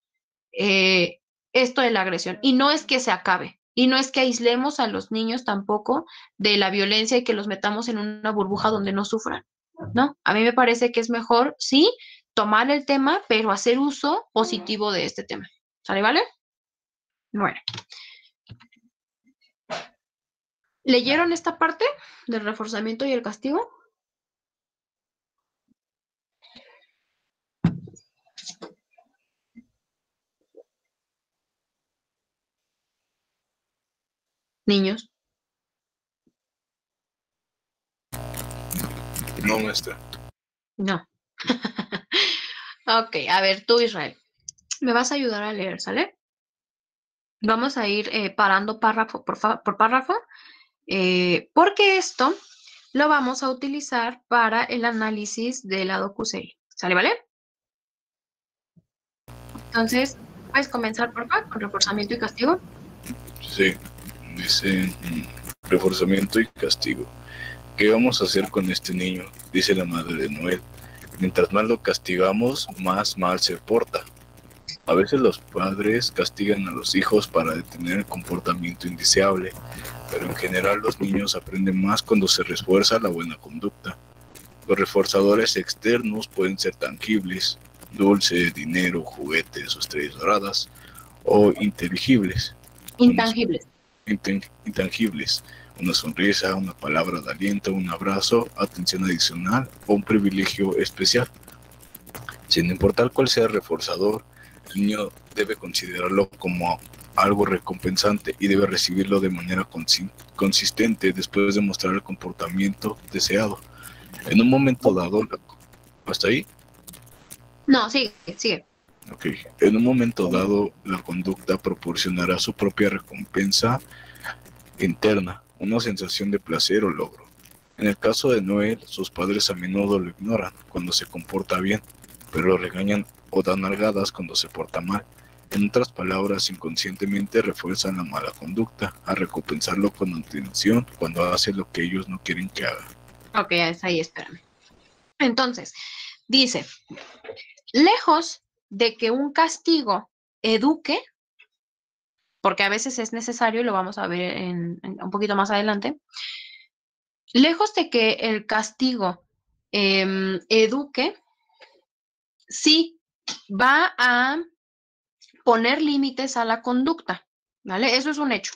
eh, esto de la agresión. Y no es que se acabe. Y no es que aislemos a los niños tampoco de la violencia y que los metamos en una burbuja donde no sufran, ¿no? A mí me parece que es mejor, sí, tomar el tema, pero hacer uso positivo de este tema. ¿Sale, vale? Bueno, ¿leyeron esta parte del reforzamiento y el castigo? Niños. No, maestra. No. Ok, a ver, tú, Israel, me vas a ayudar a leer, ¿sale? Vamos a ir parando párrafo por párrafo, porque esto lo vamos a utilizar para el análisis de la docuserie. ¿Sale, vale? Entonces, puedes comenzar, por favor, con reforzamiento y castigo. Sí, dice reforzamiento y castigo. ¿Qué vamos a hacer con este niño? Dice la madre de Noel. Mientras más lo castigamos, más mal se porta. A veces los padres castigan a los hijos para detener el comportamiento indeseable, pero en general los niños aprenden más cuando se refuerza la buena conducta. Los reforzadores externos pueden ser tangibles, dulce, dinero, juguetes o estrellas doradas, o inteligibles, una Intangibles. intangibles, una sonrisa, una palabra de aliento, un abrazo, atención adicional o un privilegio especial. Sin importar cuál sea el reforzador, el niño debe considerarlo como algo recompensante y debe recibirlo de manera consistente después de mostrar el comportamiento deseado. En un momento dado, ¿hasta ahí? No, sigue, sigue. Ok. En un momento dado, la conducta proporcionará su propia recompensa interna, una sensación de placer o logro. En el caso de Noel, sus padres a menudo lo ignoran cuando se comporta bien, pero lo regañan o dan nalgadas cuando se porta mal. En otras palabras, inconscientemente refuerzan la mala conducta, a recompensarlo con atención cuando hace lo que ellos no quieren que haga. Ok, es ahí, espérame. Entonces, dice, lejos de que un castigo eduque, porque a veces es necesario, y lo vamos a ver un poquito más adelante, lejos de que el castigo eduque, sí va a poner límites a la conducta, ¿vale? Eso es un hecho.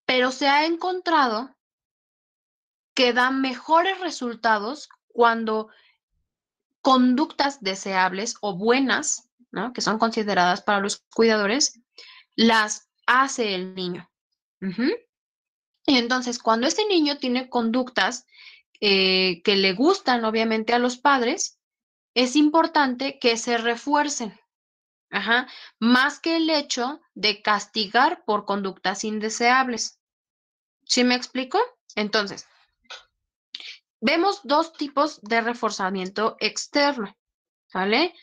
Pero se ha encontrado que da mejores resultados cuando conductas deseables o buenas, ¿no? Que son consideradas para los cuidadores, las hace el niño. Ujú. Y entonces, cuando este niño tiene conductas que le gustan, obviamente, a los padres, es importante que se refuercen. Ajá, más que el hecho de castigar por conductas indeseables. ¿Sí me explico? Entonces, vemos dos tipos de reforzamiento externo, ¿vale?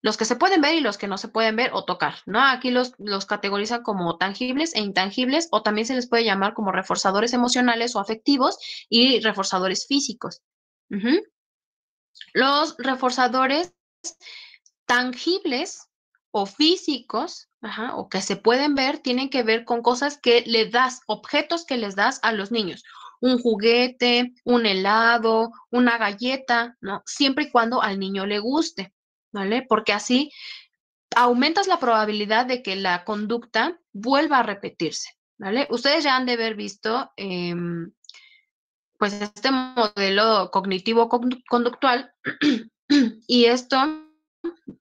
Los que se pueden ver y los que no se pueden ver o tocar, ¿no? Aquí los categorizan como tangibles e intangibles, o también se les puede llamar como reforzadores emocionales o afectivos y reforzadores físicos. Ujú. Los reforzadores tangibles o físicos, ajá, o que se pueden ver, tienen que ver con cosas que le das, objetos que les das a los niños. Un juguete, un helado, una galleta, ¿no? Siempre y cuando al niño le guste, ¿vale? Porque así aumentas la probabilidad de que la conducta vuelva a repetirse, ¿vale? Ustedes ya han de haber visto, pues, este modelo cognitivo-conductual y esto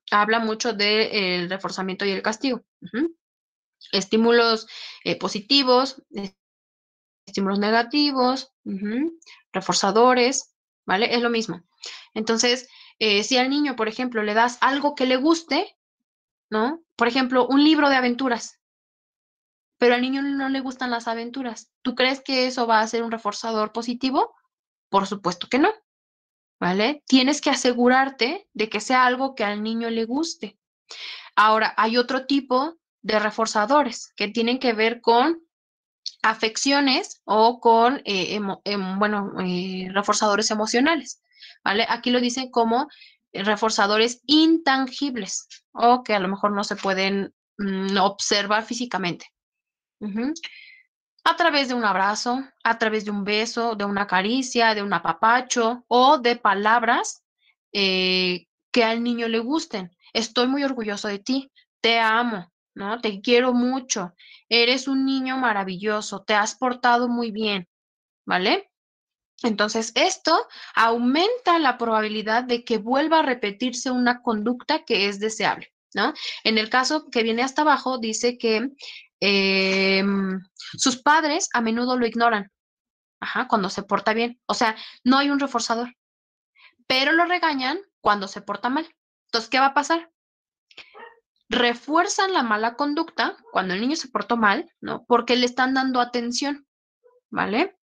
habla mucho del reforzamiento y el castigo. Ujú. Estímulos positivos, estímulos negativos, ujú, reforzadores, ¿vale? Es lo mismo. Entonces, si al niño, por ejemplo, le das algo que le guste, ¿no? Por ejemplo, un libro de aventuras, pero al niño no le gustan las aventuras. ¿Tú crees que eso va a ser un reforzador positivo? Por supuesto que no, ¿vale? Tienes que asegurarte de que sea algo que al niño le guste. Ahora, hay otro tipo de reforzadores que tienen que ver con afecciones o con, bueno, reforzadores emocionales, ¿vale? Aquí lo dicen como reforzadores intangibles o que a lo mejor no se pueden observar físicamente. Ujú. A través de un abrazo, a través de un beso, de una caricia, de un apapacho o de palabras que al niño le gusten. Estoy muy orgulloso de ti, te amo, ¿no? Te quiero mucho, eres un niño maravilloso, te has portado muy bien, ¿vale? Entonces, esto aumenta la probabilidad de que vuelva a repetirse una conducta que es deseable, ¿no? En el caso que viene hasta abajo, dice que sus padres a menudo lo ignoran, ajá, cuando se porta bien. O sea, no hay un reforzador, pero lo regañan cuando se porta mal. Entonces, ¿qué va a pasar? Refuerzan la mala conducta cuando el niño se portó mal, ¿no? Porque le están dando atención, ¿vale?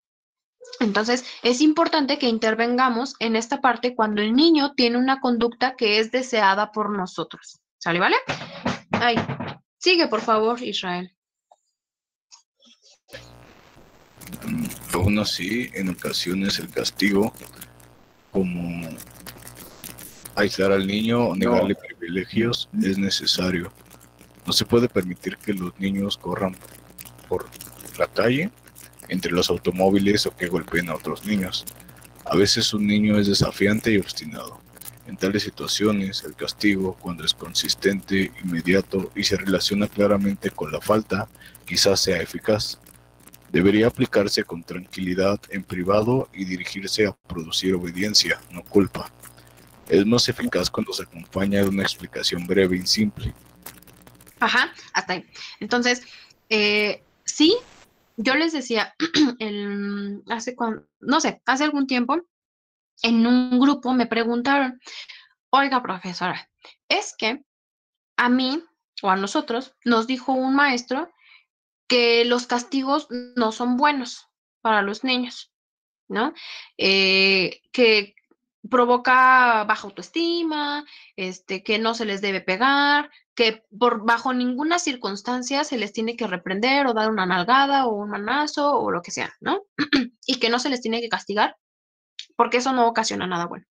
Entonces, es importante que intervengamos en esta parte cuando el niño tiene una conducta que es deseada por nosotros. ¿Sale, vale? Ay, sigue, por favor, Israel. Aún así, en ocasiones el castigo, como aislar al niño o negarle privilegios, es necesario. No se puede permitir que los niños corran por la calle, entre los automóviles o que golpeen a otros niños. A veces un niño es desafiante y obstinado. En tales situaciones, el castigo, cuando es consistente, inmediato y se relaciona claramente con la falta, quizás sea eficaz. Debería aplicarse con tranquilidad en privado y dirigirse a producir obediencia, no culpa. Es más eficaz cuando se acompaña de una explicación breve y simple. Ajá, hasta ahí. Entonces, sí, yo les decía, no sé, hace algún tiempo, en un grupo me preguntaron, oiga, profesora, es que a mí o a nosotros nos dijo un maestro que los castigos no son buenos para los niños, ¿no? Que provoca baja autoestima, que no se les debe pegar, que bajo ninguna circunstancia se les tiene que reprender o dar una nalgada o un manazo o lo que sea, ¿no? Y que no se les tiene que castigar porque eso no ocasiona nada bueno,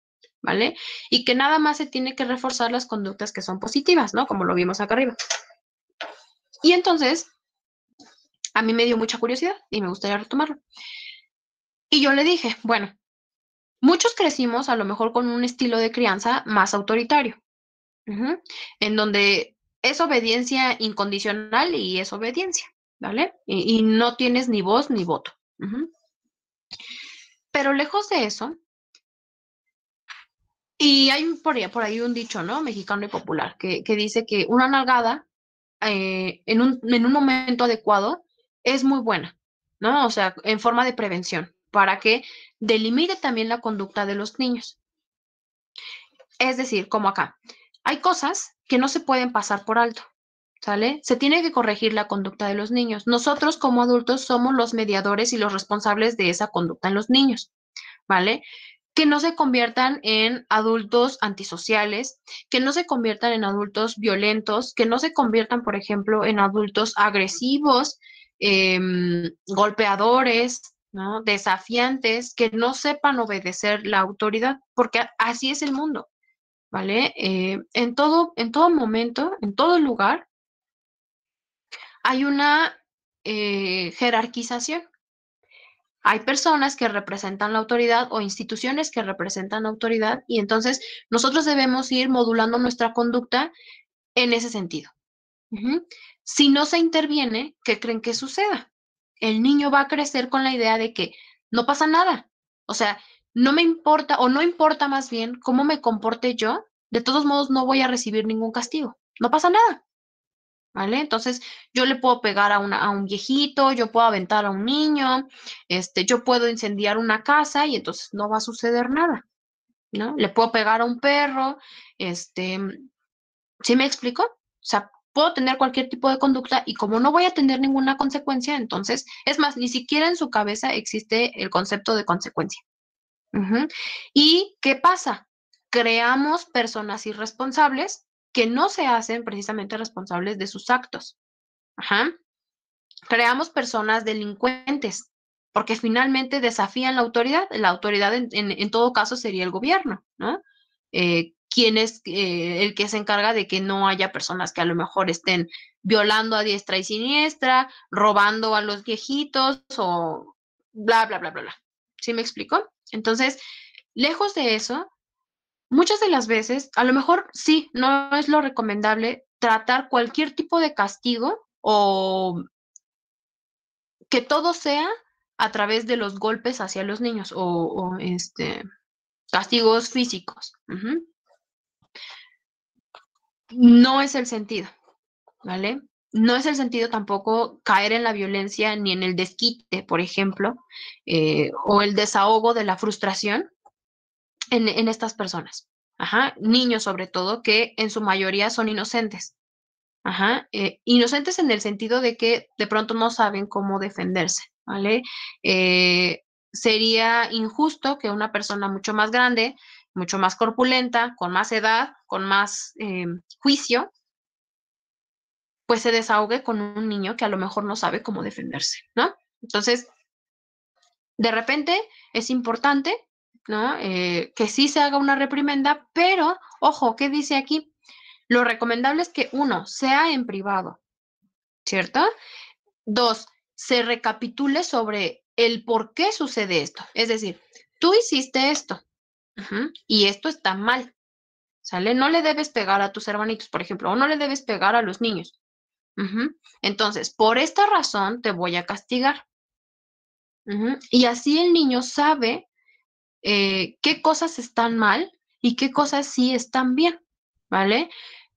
¿vale? Y que nada más se tiene que reforzar las conductas que son positivas, ¿no? Como lo vimos acá arriba. Y entonces, a mí me dio mucha curiosidad y me gustaría retomarlo. Y yo le dije, bueno, muchos crecimos a lo mejor con un estilo de crianza más autoritario, en donde es obediencia incondicional y es obediencia, ¿vale? Y no tienes ni voz ni voto. Pero lejos de eso, y hay por ahí un dicho, ¿no? Mexicano y popular, que dice que una nalgada en un momento adecuado es muy buena, ¿no? O sea, en forma de prevención, para que delimite también la conducta de los niños. Es decir, como acá, hay cosas que no se pueden pasar por alto, ¿sale? Se tiene que corregir la conducta de los niños. Nosotros como adultos somos los mediadores y los responsables de esa conducta en los niños, ¿vale? Que no se conviertan en adultos antisociales, que no se conviertan en adultos violentos, que no se conviertan, por ejemplo, en adultos agresivos, golpeadores, ¿no? Desafiantes, que no sepan obedecer la autoridad, porque así es el mundo, ¿vale? En todo momento, en todo lugar, hay una jerarquización. Hay personas que representan la autoridad o instituciones que representan la autoridad y entonces nosotros debemos ir modulando nuestra conducta en ese sentido. Ujú. Si no se interviene, ¿qué creen que suceda? El niño va a crecer con la idea de que no pasa nada. O sea, no me importa o no importa más bien cómo me comporte yo, de todos modos no voy a recibir ningún castigo. No pasa nada. ¿Vale? Entonces, yo le puedo pegar a un viejito, yo puedo aventar a un niño, yo puedo incendiar una casa y entonces no va a suceder nada, ¿no? Le puedo pegar a un perro, ¿sí me explico? O sea, puedo tener cualquier tipo de conducta y como no voy a tener ninguna consecuencia, entonces, es más, ni siquiera en su cabeza existe el concepto de consecuencia. Ujú. ¿Y qué pasa? Creamos personas irresponsables que no se hacen precisamente responsables de sus actos. Ajá. Creamos personas delincuentes, porque finalmente desafían la autoridad. La autoridad en todo caso sería el gobierno, ¿no? ¿Quién es el que se encarga de que no haya personas que a lo mejor estén violando a diestra y siniestra, robando a los viejitos o bla, bla, bla, bla, bla? ¿Sí me explico? Entonces, lejos de eso, muchas de las veces, a lo mejor sí, no es lo recomendable tratar cualquier tipo de castigo o que todo sea a través de los golpes hacia los niños o castigos físicos. Ujú. No es el sentido, ¿vale? No es el sentido tampoco caer en la violencia ni en el desquite, por ejemplo, o el desahogo de la frustración en estas personas. Ajá, niños sobre todo, que en su mayoría son inocentes. Ajá, inocentes en el sentido de que de pronto no saben cómo defenderse, ¿vale? Eh, Sería injusto que una persona mucho más grande, mucho más corpulenta, con más edad, con más juicio, pues se desahogue con un niño que a lo mejor no sabe cómo defenderse, ¿no? Entonces, de repente es importante, ¿no? Que sí se haga una reprimenda, pero, ojo, ¿qué dice aquí? Lo recomendable es que uno sea en privado, ¿cierto? Dos, se recapitule sobre el por qué sucede esto. Es decir, tú hiciste esto, y esto está mal, ¿sale? No le debes pegar a tus hermanitos, por ejemplo, o no le debes pegar a los niños. Entonces, por esta razón te voy a castigar. Y así el niño sabe qué cosas están mal y qué cosas sí están bien, ¿vale?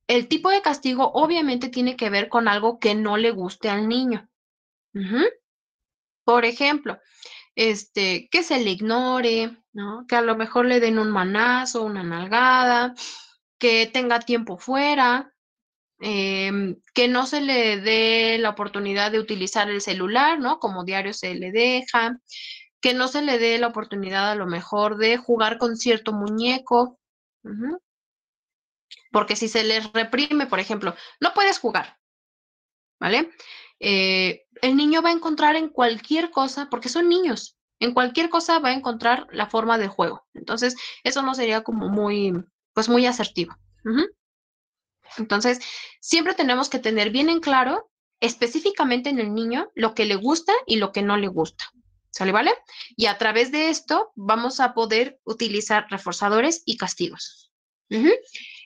El tipo de castigo obviamente tiene que ver con algo que no le guste al niño. Ujú. Por ejemplo, que se le ignore, ¿no? Que a lo mejor le den un manazo, una nalgada, que tenga tiempo fuera, que no se le dé la oportunidad de utilizar el celular, ¿no? Como diario se le deja, que no se le dé la oportunidad a lo mejor de jugar con cierto muñeco, ujú, porque si se les reprime, por ejemplo, no puedes jugar, ¿vale? El niño va a encontrar en cualquier cosa, porque son niños, en cualquier cosa va a encontrar la forma de juego. Entonces, eso no sería como muy, pues muy asertivo. Ujú. Entonces, siempre tenemos que tener bien en claro, específicamente en el niño, lo que le gusta y lo que no le gusta. ¿Sale, vale? Y a través de esto vamos a poder utilizar reforzadores y castigos. Ujú.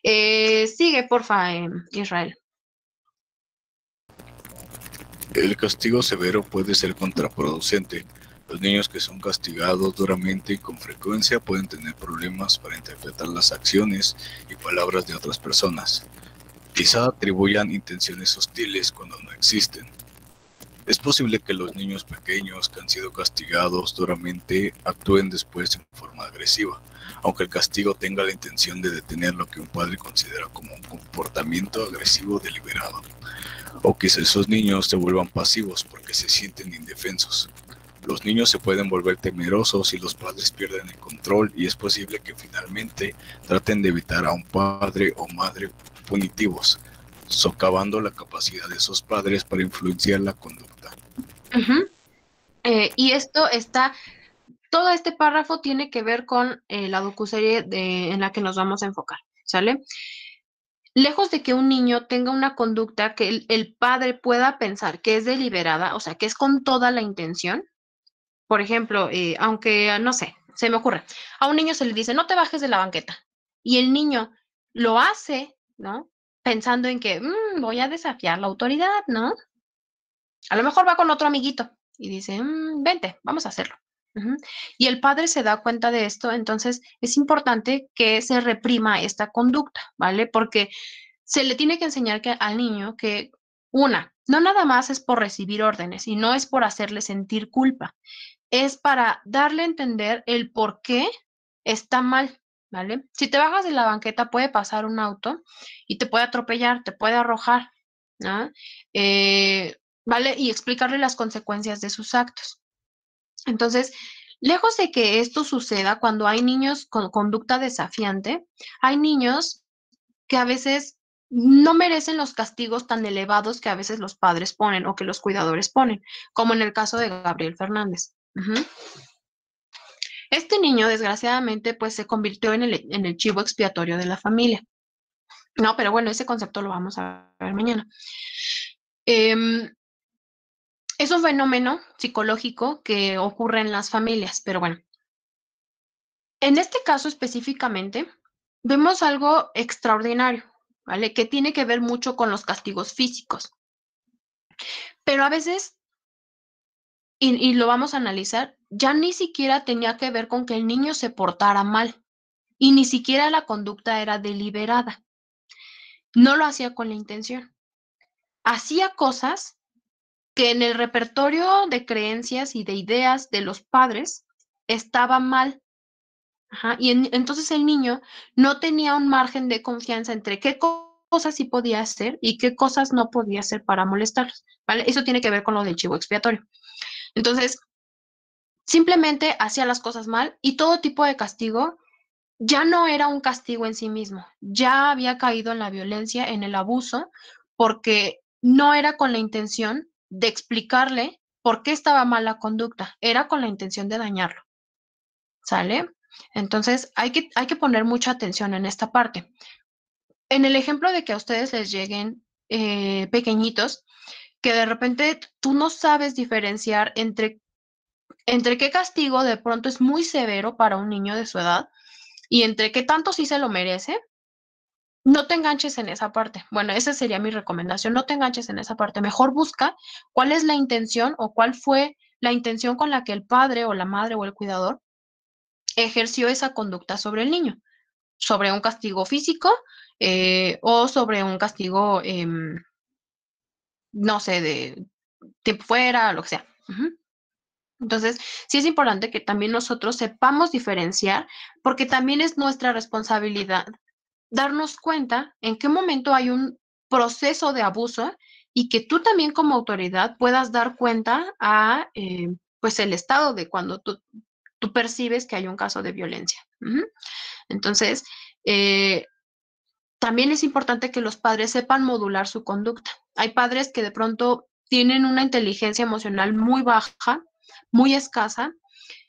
Sigue, porfa, Israel. El castigo severo puede ser contraproducente, Los niños que son castigados duramente y con frecuencia pueden tener problemas para interpretar las acciones y palabras de otras personas. Quizá atribuyan intenciones hostiles cuando no existen. Es posible que los niños pequeños que han sido castigados duramente actúen después en forma agresiva, aunque el castigo tenga la intención de detener lo que un padre considera como un comportamiento agresivo deliberado. O quizá esos niños se vuelvan pasivos porque se sienten indefensos. Los niños se pueden volver temerosos y los padres pierden el control, y es posible que finalmente traten de evitar a un padre o madre punitivos, socavando la capacidad de esos padres para influenciar la conducta. Ujú. Y todo este párrafo tiene que ver con la docuserie en la que nos vamos a enfocar, ¿sale? Lejos de que un niño tenga una conducta que el padre pueda pensar que es deliberada, o sea, que es con toda la intención. Por ejemplo, aunque, no sé, se me ocurre, a un niño se le dice, no te bajes de la banqueta, y el niño lo hace, ¿no? Pensando en que voy a desafiar la autoridad, ¿no? A lo mejor va con otro amiguito y dice, vente, vamos a hacerlo. Ujú. Y el padre se da cuenta de esto, entonces es importante que se reprima esta conducta, ¿vale? Porque se le tiene que enseñar al niño que, no nada más es por recibir órdenes y no es por hacerle sentir culpa, es para darle a entender el por qué está mal, ¿vale? Si te bajas de la banqueta puede pasar un auto y te puede atropellar, te puede arrojar, ¿no? ¿Vale? Y explicarle las consecuencias de sus actos. Entonces, lejos de que esto suceda cuando hay niños con conducta desafiante, hay niños que a veces no merecen los castigos tan elevados que a veces los padres ponen o que los cuidadores ponen, como en el caso de Gabriel Fernández. Ujú. Este niño, desgraciadamente, pues se convirtió en el chivo expiatorio de la familia. No, pero bueno, ese concepto lo vamos a ver mañana. Es un fenómeno psicológico que ocurre en las familias, pero bueno, en este caso específicamente, vemos algo extraordinario, ¿vale? Que tiene que ver mucho con los castigos físicos, pero a veces, y lo vamos a analizar, ya ni siquiera tenía que ver con que el niño se portara mal, y ni siquiera la conducta era deliberada. No lo hacía con la intención. Hacía cosas que en el repertorio de creencias y de ideas de los padres estaba mal. Ajá, y entonces el niño no tenía un margen de confianza entre qué cosas sí podía hacer y qué cosas no podía hacer para molestarlos, ¿vale? Eso tiene que ver con lo del chivo expiatorio. Entonces, simplemente hacía las cosas mal y todo tipo de castigo ya no era un castigo en sí mismo, ya había caído en la violencia, en el abuso, porque no era con la intención de explicarle por qué estaba mal la conducta, era con la intención de dañarlo, ¿sale? Entonces hay que poner mucha atención en esta parte. En el ejemplo de que a ustedes les lleguen pequeñitos, que de repente tú no sabes diferenciar entre qué castigo de pronto es muy severo para un niño de su edad y entre qué tanto sí se lo merece. No te enganches en esa parte. Bueno, esa sería mi recomendación. No te enganches en esa parte. Mejor busca cuál es la intención o cuál fue la intención con la que el padre o la madre o el cuidador ejerció esa conducta sobre el niño, sobre un castigo físico o sobre un castigo, no sé, de tiempo fuera, lo que sea. Ujú. Entonces, sí es importante que también nosotros sepamos diferenciar, porque también es nuestra responsabilidad darnos cuenta en qué momento hay un proceso de abuso y que tú también como autoridad puedas dar cuenta a pues el estado de cuando tú percibes que hay un caso de violencia. Ujú. Entonces, eh, también es importante que los padres sepan modular su conducta. Hay padres que de pronto tienen una inteligencia emocional muy baja, muy escasa,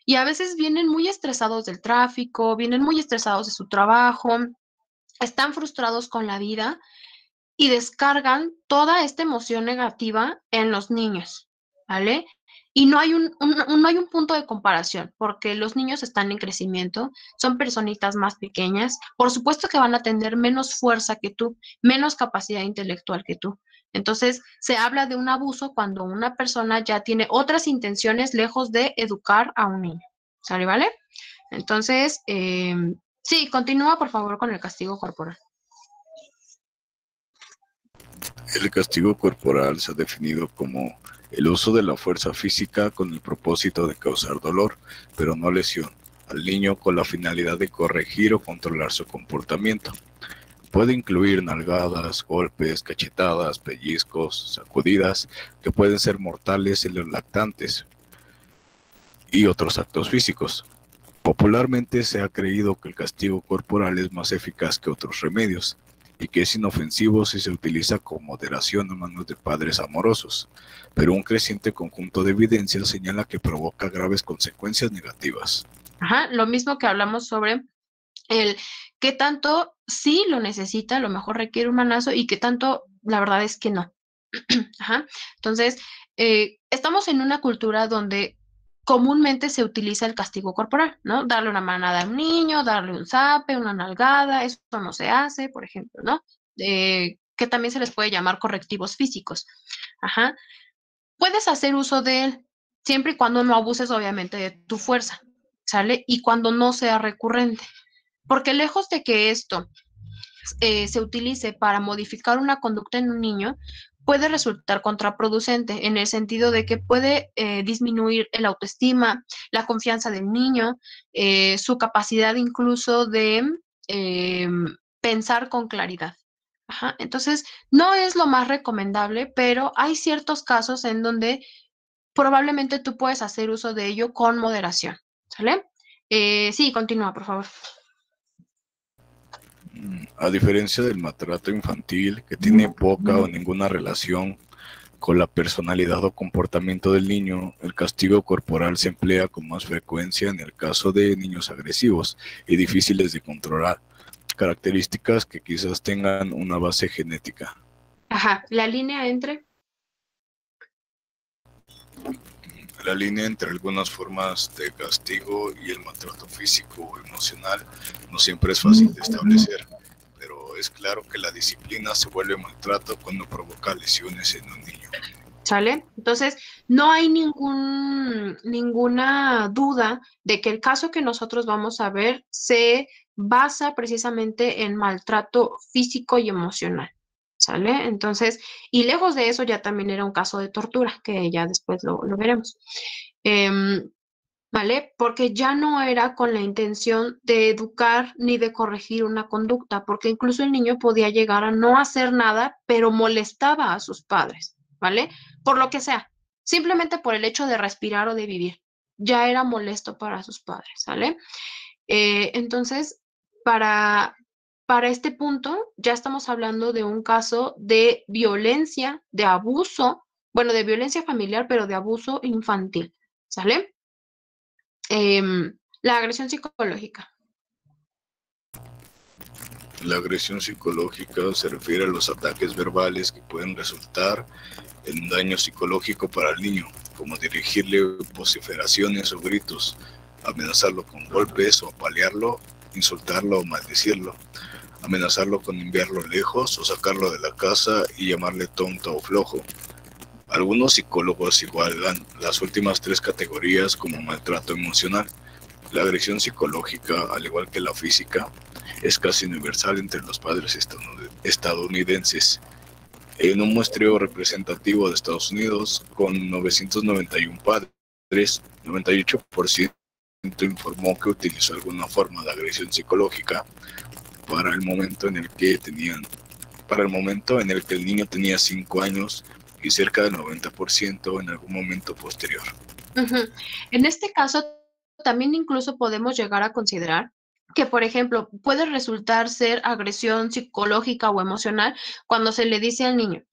y a veces vienen muy estresados del tráfico, vienen muy estresados de su trabajo, están frustrados con la vida y descargan toda esta emoción negativa en los niños, ¿vale? Y no hay no hay un punto de comparación, porque los niños están en crecimiento, son personitas más pequeñas, por supuesto que van a tener menos fuerza que tú, menos capacidad intelectual que tú. Entonces, se habla de un abuso cuando una persona ya tiene otras intenciones lejos de educar a un niño. ¿Sale, vale? Entonces, sí, continúa por favor con el castigo corporal. El castigo corporal se ha definido como el uso de la fuerza física con el propósito de causar dolor, pero no lesión, al niño con la finalidad de corregir o controlar su comportamiento. Puede incluir nalgadas, golpes, cachetadas, pellizcos, sacudidas, que pueden ser mortales en los lactantes, y otros actos físicos. Popularmente se ha creído que el castigo corporal es más eficaz que otros remedios y que es inofensivo si se utiliza con moderación en manos de padres amorosos, pero un creciente conjunto de evidencias señala que provoca graves consecuencias negativas. Ajá, lo mismo que hablamos sobre el qué tanto sí lo necesita, a lo mejor requiere un manazo y qué tanto la verdad es que no. Ajá. Entonces, estamos en una cultura donde comúnmente se utiliza el castigo corporal, ¿no? Darle una manada a un niño, darle un zape, una nalgada, eso no se hace, por ejemplo, ¿no? Que también se les puede llamar correctivos físicos. Ajá. Puedes hacer uso de él siempre y cuando no abuses, obviamente, de tu fuerza, ¿sale? Y cuando no sea recurrente. Porque lejos de que esto se utilice para modificar una conducta en un niño, puede resultar contraproducente en el sentido de que puede disminuir el autoestima, la confianza del niño, su capacidad incluso de eh, pensar con claridad. Ajá. Entonces, no es lo más recomendable, pero hay ciertos casos en donde probablemente tú puedes hacer uso de ello con moderación. ¿Sale? Sí, continúa, por favor. A diferencia del maltrato infantil, que tiene poca o ninguna relación con la personalidad o comportamiento del niño, el castigo corporal se emplea con más frecuencia en el caso de niños agresivos y difíciles de controlar, características que quizás tengan una base genética. Ajá, la línea entre. La línea entre algunas formas de castigo y el maltrato físico o emocional no siempre es fácil de establecer, pero es claro que la disciplina se vuelve maltrato cuando provoca lesiones en un niño. ¿Sale? Entonces, no hay ninguna duda de que el caso que nosotros vamos a ver se basa precisamente en maltrato físico y emocional. ¿Sale? Entonces, y lejos de eso ya también era un caso de tortura, que ya después lo veremos. Em, ¿Vale? Porque ya no era con la intención de educar ni de corregir una conducta, porque incluso el niño podía llegar a no hacer nada, pero molestaba a sus padres, ¿vale? Por lo que sea, simplemente por el hecho de respirar o de vivir, ya era molesto para sus padres, ¿sale? Entonces, para, para este punto, ya estamos hablando de un caso de violencia, de abuso, bueno, de violencia familiar, pero de abuso infantil, ¿sale? La agresión psicológica. La agresión psicológica se refiere a los ataques verbales que pueden resultar en un daño psicológico para el niño, como dirigirle vociferaciones o gritos, amenazarlo con golpes o apalearlo, insultarlo o maldecirlo, amenazarlo con enviarlo lejos o sacarlo de la casa y llamarle tonto o flojo. Algunos psicólogos igualan las últimas tres categorías como maltrato emocional. La agresión psicológica, al igual que la física, es casi universal entre los padres estadounidenses. En un muestreo representativo de Estados Unidos, con 991 padres, 98% informó que utilizó alguna forma de agresión psicológica para el momento en el que el niño tenía 5 años y cerca del 90% en algún momento posterior. Uh-huh. En este caso, también incluso podemos llegar a considerar que, por ejemplo, puede resultar ser agresión psicológica o emocional cuando se le dice al niño,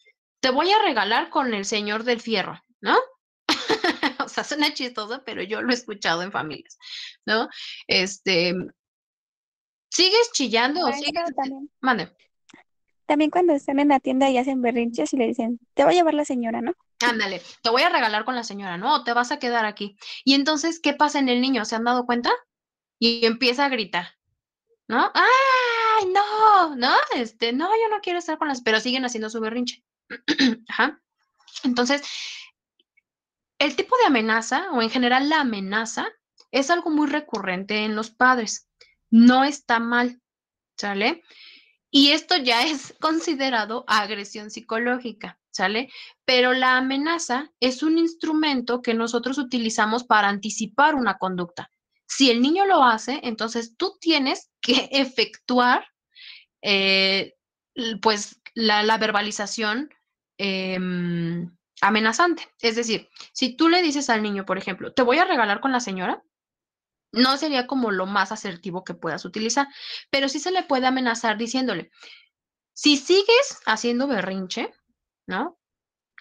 te voy a regalar con el señor del fierro, ¿no? O sea, suena chistoso, pero yo lo he escuchado en familias, ¿no? Este, ¿sigues chillando o sigues? Maestra, Mande. también cuando están en la tienda y hacen berrinches y le dicen, te va a llevar la señora, ¿no? Ándale, te voy a regalar con la señora, no, te vas a quedar aquí. Y entonces, ¿qué pasa en el niño? ¿Se han dado cuenta? Y empieza a gritar, ¿no? ¡Ay, no! ¿No? No, yo no quiero estar con las, pero siguen haciendo su berrinche. Ajá. Entonces, el tipo de amenaza, o en general la amenaza, es algo muy recurrente en los padres. No está mal, ¿sale? Y esto ya es considerado agresión psicológica, ¿sale? Pero la amenaza es un instrumento que nosotros utilizamos para anticipar una conducta. Si el niño lo hace, entonces tú tienes que efectuar, eh, pues, la verbalización eh, amenazante. Es decir, si tú le dices al niño, por ejemplo, te voy a regalar con la señora, no sería como lo más asertivo que puedas utilizar, pero sí se le puede amenazar diciéndole, si sigues haciendo berrinche, ¿no?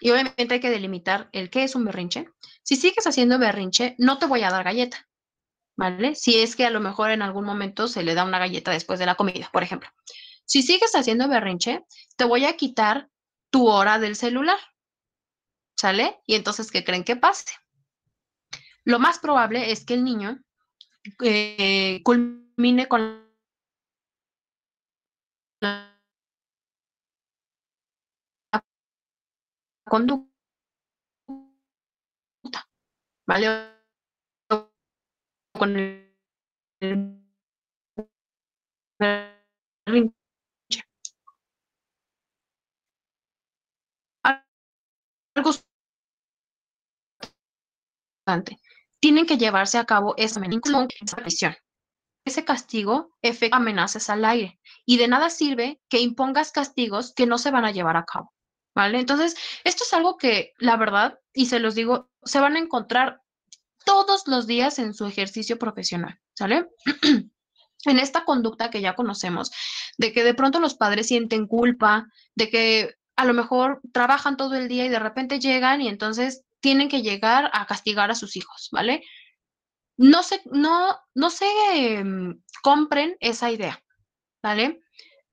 Y obviamente hay que delimitar el qué es un berrinche. Si sigues haciendo berrinche, no te voy a dar galleta, ¿vale? Si es que a lo mejor en algún momento se le da una galleta después de la comida, por ejemplo. Si sigues haciendo berrinche, te voy a quitar tu hora del celular, ¿sale? Y entonces, ¿qué creen que pase? Lo más probable es que el niño culmine con la conducta, ¿vale? Con el berrinche. Algo importante. Tienen que llevarse a cabo esa prisión. Ese castigo efectúa amenazas al aire y de nada sirve que impongas castigos que no se van a llevar a cabo, ¿vale? Entonces, esto es algo que, la verdad, y se los digo, se van a encontrar todos los días en su ejercicio profesional, ¿sale? En esta conducta que ya conocemos, de que de pronto los padres sienten culpa, de que a lo mejor trabajan todo el día y de repente llegan y entonces tienen que llegar a castigar a sus hijos, ¿vale? No se compren esa idea, ¿vale?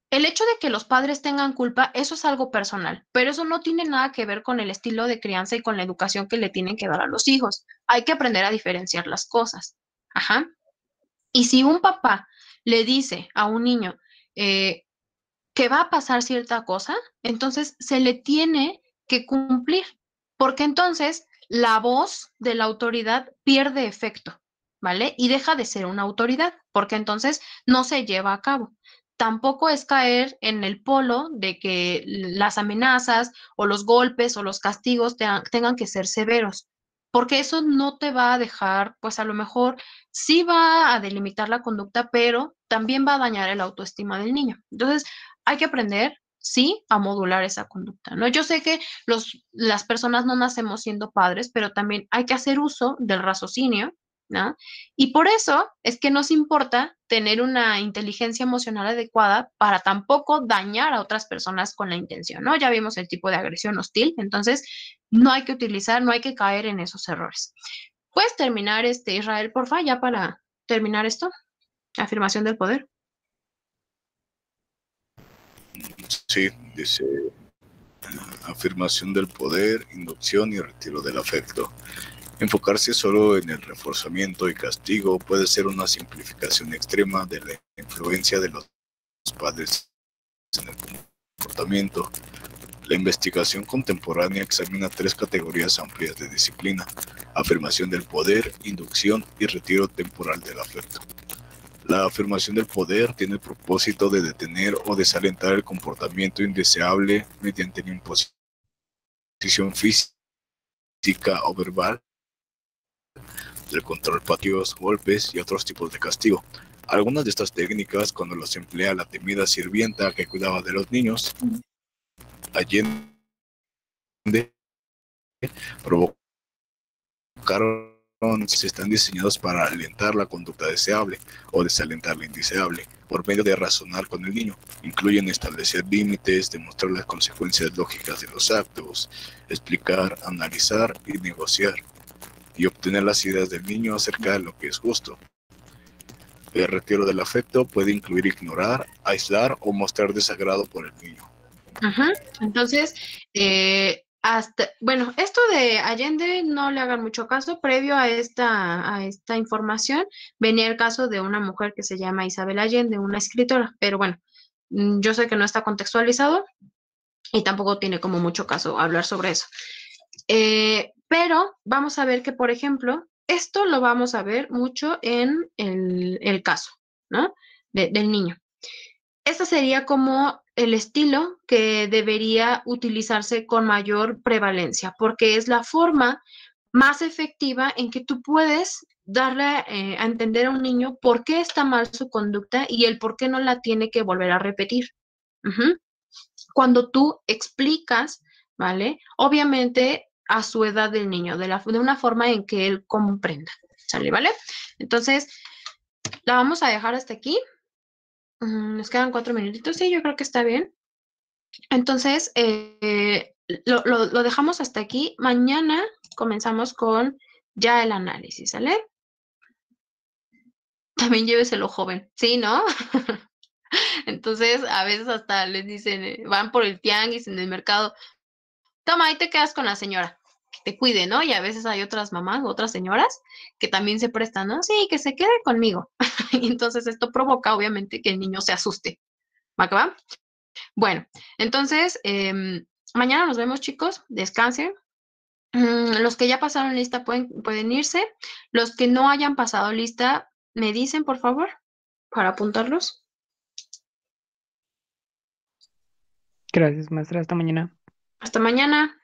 El hecho de que los padres tengan culpa, eso es algo personal, pero eso no tiene nada que ver con el estilo de crianza y con la educación que le tienen que dar a los hijos. Hay que aprender a diferenciar las cosas. Ajá. Y si un papá le dice a un niño eh, que va a pasar cierta cosa, entonces se le tiene que cumplir, porque entonces la voz de la autoridad pierde efecto, ¿vale? Y deja de ser una autoridad, porque entonces no se lleva a cabo. Tampoco es caer en el polo de que las amenazas o los golpes o los castigos tengan que ser severos, porque eso no te va a dejar, pues a lo mejor sí va a delimitar la conducta, pero también va a dañar el autoestima del niño. Entonces, hay que aprender, sí, a modular esa conducta, ¿no? Yo sé que las personas no nacemos siendo padres, pero también hay que hacer uso del raciocinio, ¿no? Y por eso es que nos importa tener una inteligencia emocional adecuada para tampoco dañar a otras personas con la intención, ¿no? Ya vimos el tipo de agresión hostil, entonces no hay que utilizar, no hay que caer en esos errores. ¿Puedes terminar, Israel, porfa, ya para terminar esto? Afirmación del poder. Sí, dice afirmación del poder, inducción y retiro del afecto. Enfocarse solo en el reforzamiento y castigo puede ser una simplificación extrema de la influencia de los padres en el comportamiento. La investigación contemporánea examina 3 categorías amplias de disciplina: afirmación del poder, inducción y retiro temporal del afecto. La afirmación del poder tiene el propósito de detener o desalentar el comportamiento indeseable mediante la imposición física o verbal, del control, patios, golpes y otros tipos de castigo. Algunas de estas técnicas, cuando las emplea la temida sirvienta que cuidaba de los niños, Allende, provocaron, están diseñados para alentar la conducta deseable o desalentar la indeseable por medio de razonar con el niño. Incluyen establecer límites, demostrar las consecuencias lógicas de los actos, explicar, analizar y negociar, y obtener las ideas del niño acerca de lo que es justo. El retiro del afecto puede incluir ignorar, aislar o mostrar desagrado por el niño. Entonces, bueno, esto de Allende no le hagan mucho caso. Previo a esta información venía el caso de una mujer que se llama Isabel Allende, una escritora, pero bueno, yo sé que no está contextualizado y tampoco tiene como mucho caso hablar sobre eso. Pero vamos a ver que, por ejemplo, esto lo vamos a ver mucho en el caso, ¿no? Del niño. Este sería como el estilo que debería utilizarse con mayor prevalencia, porque es la forma más efectiva en que tú puedes darle a entender a un niño por qué está mal su conducta y el por qué no la tiene que volver a repetir. Ujú. Cuando tú explicas, ¿vale? Obviamente a su edad del niño, de una forma en que él comprenda, ¿sale? ¿Vale? Entonces, la vamos a dejar hasta aquí. Nos quedan 4 minutitos, sí, yo creo que está bien. Entonces, lo dejamos hasta aquí. Mañana comenzamos con ya el análisis, ¿sale? También lléveselo joven, ¿sí, no? Entonces, a veces hasta les dicen, van por el tianguis en el mercado, toma, ahí te quedas con la señora, que te cuide, ¿no? Y a veces hay otras mamás, otras señoras, que también se prestan, ¿no? Sí, que se quede conmigo. Y entonces esto provoca, obviamente, que el niño se asuste. ¿Va que va? Bueno, entonces, mañana nos vemos, chicos. Descansen. Los que ya pasaron lista pueden irse. Los que no hayan pasado lista, me dicen, por favor, para apuntarlos. Gracias, maestra. Hasta mañana. Hasta mañana.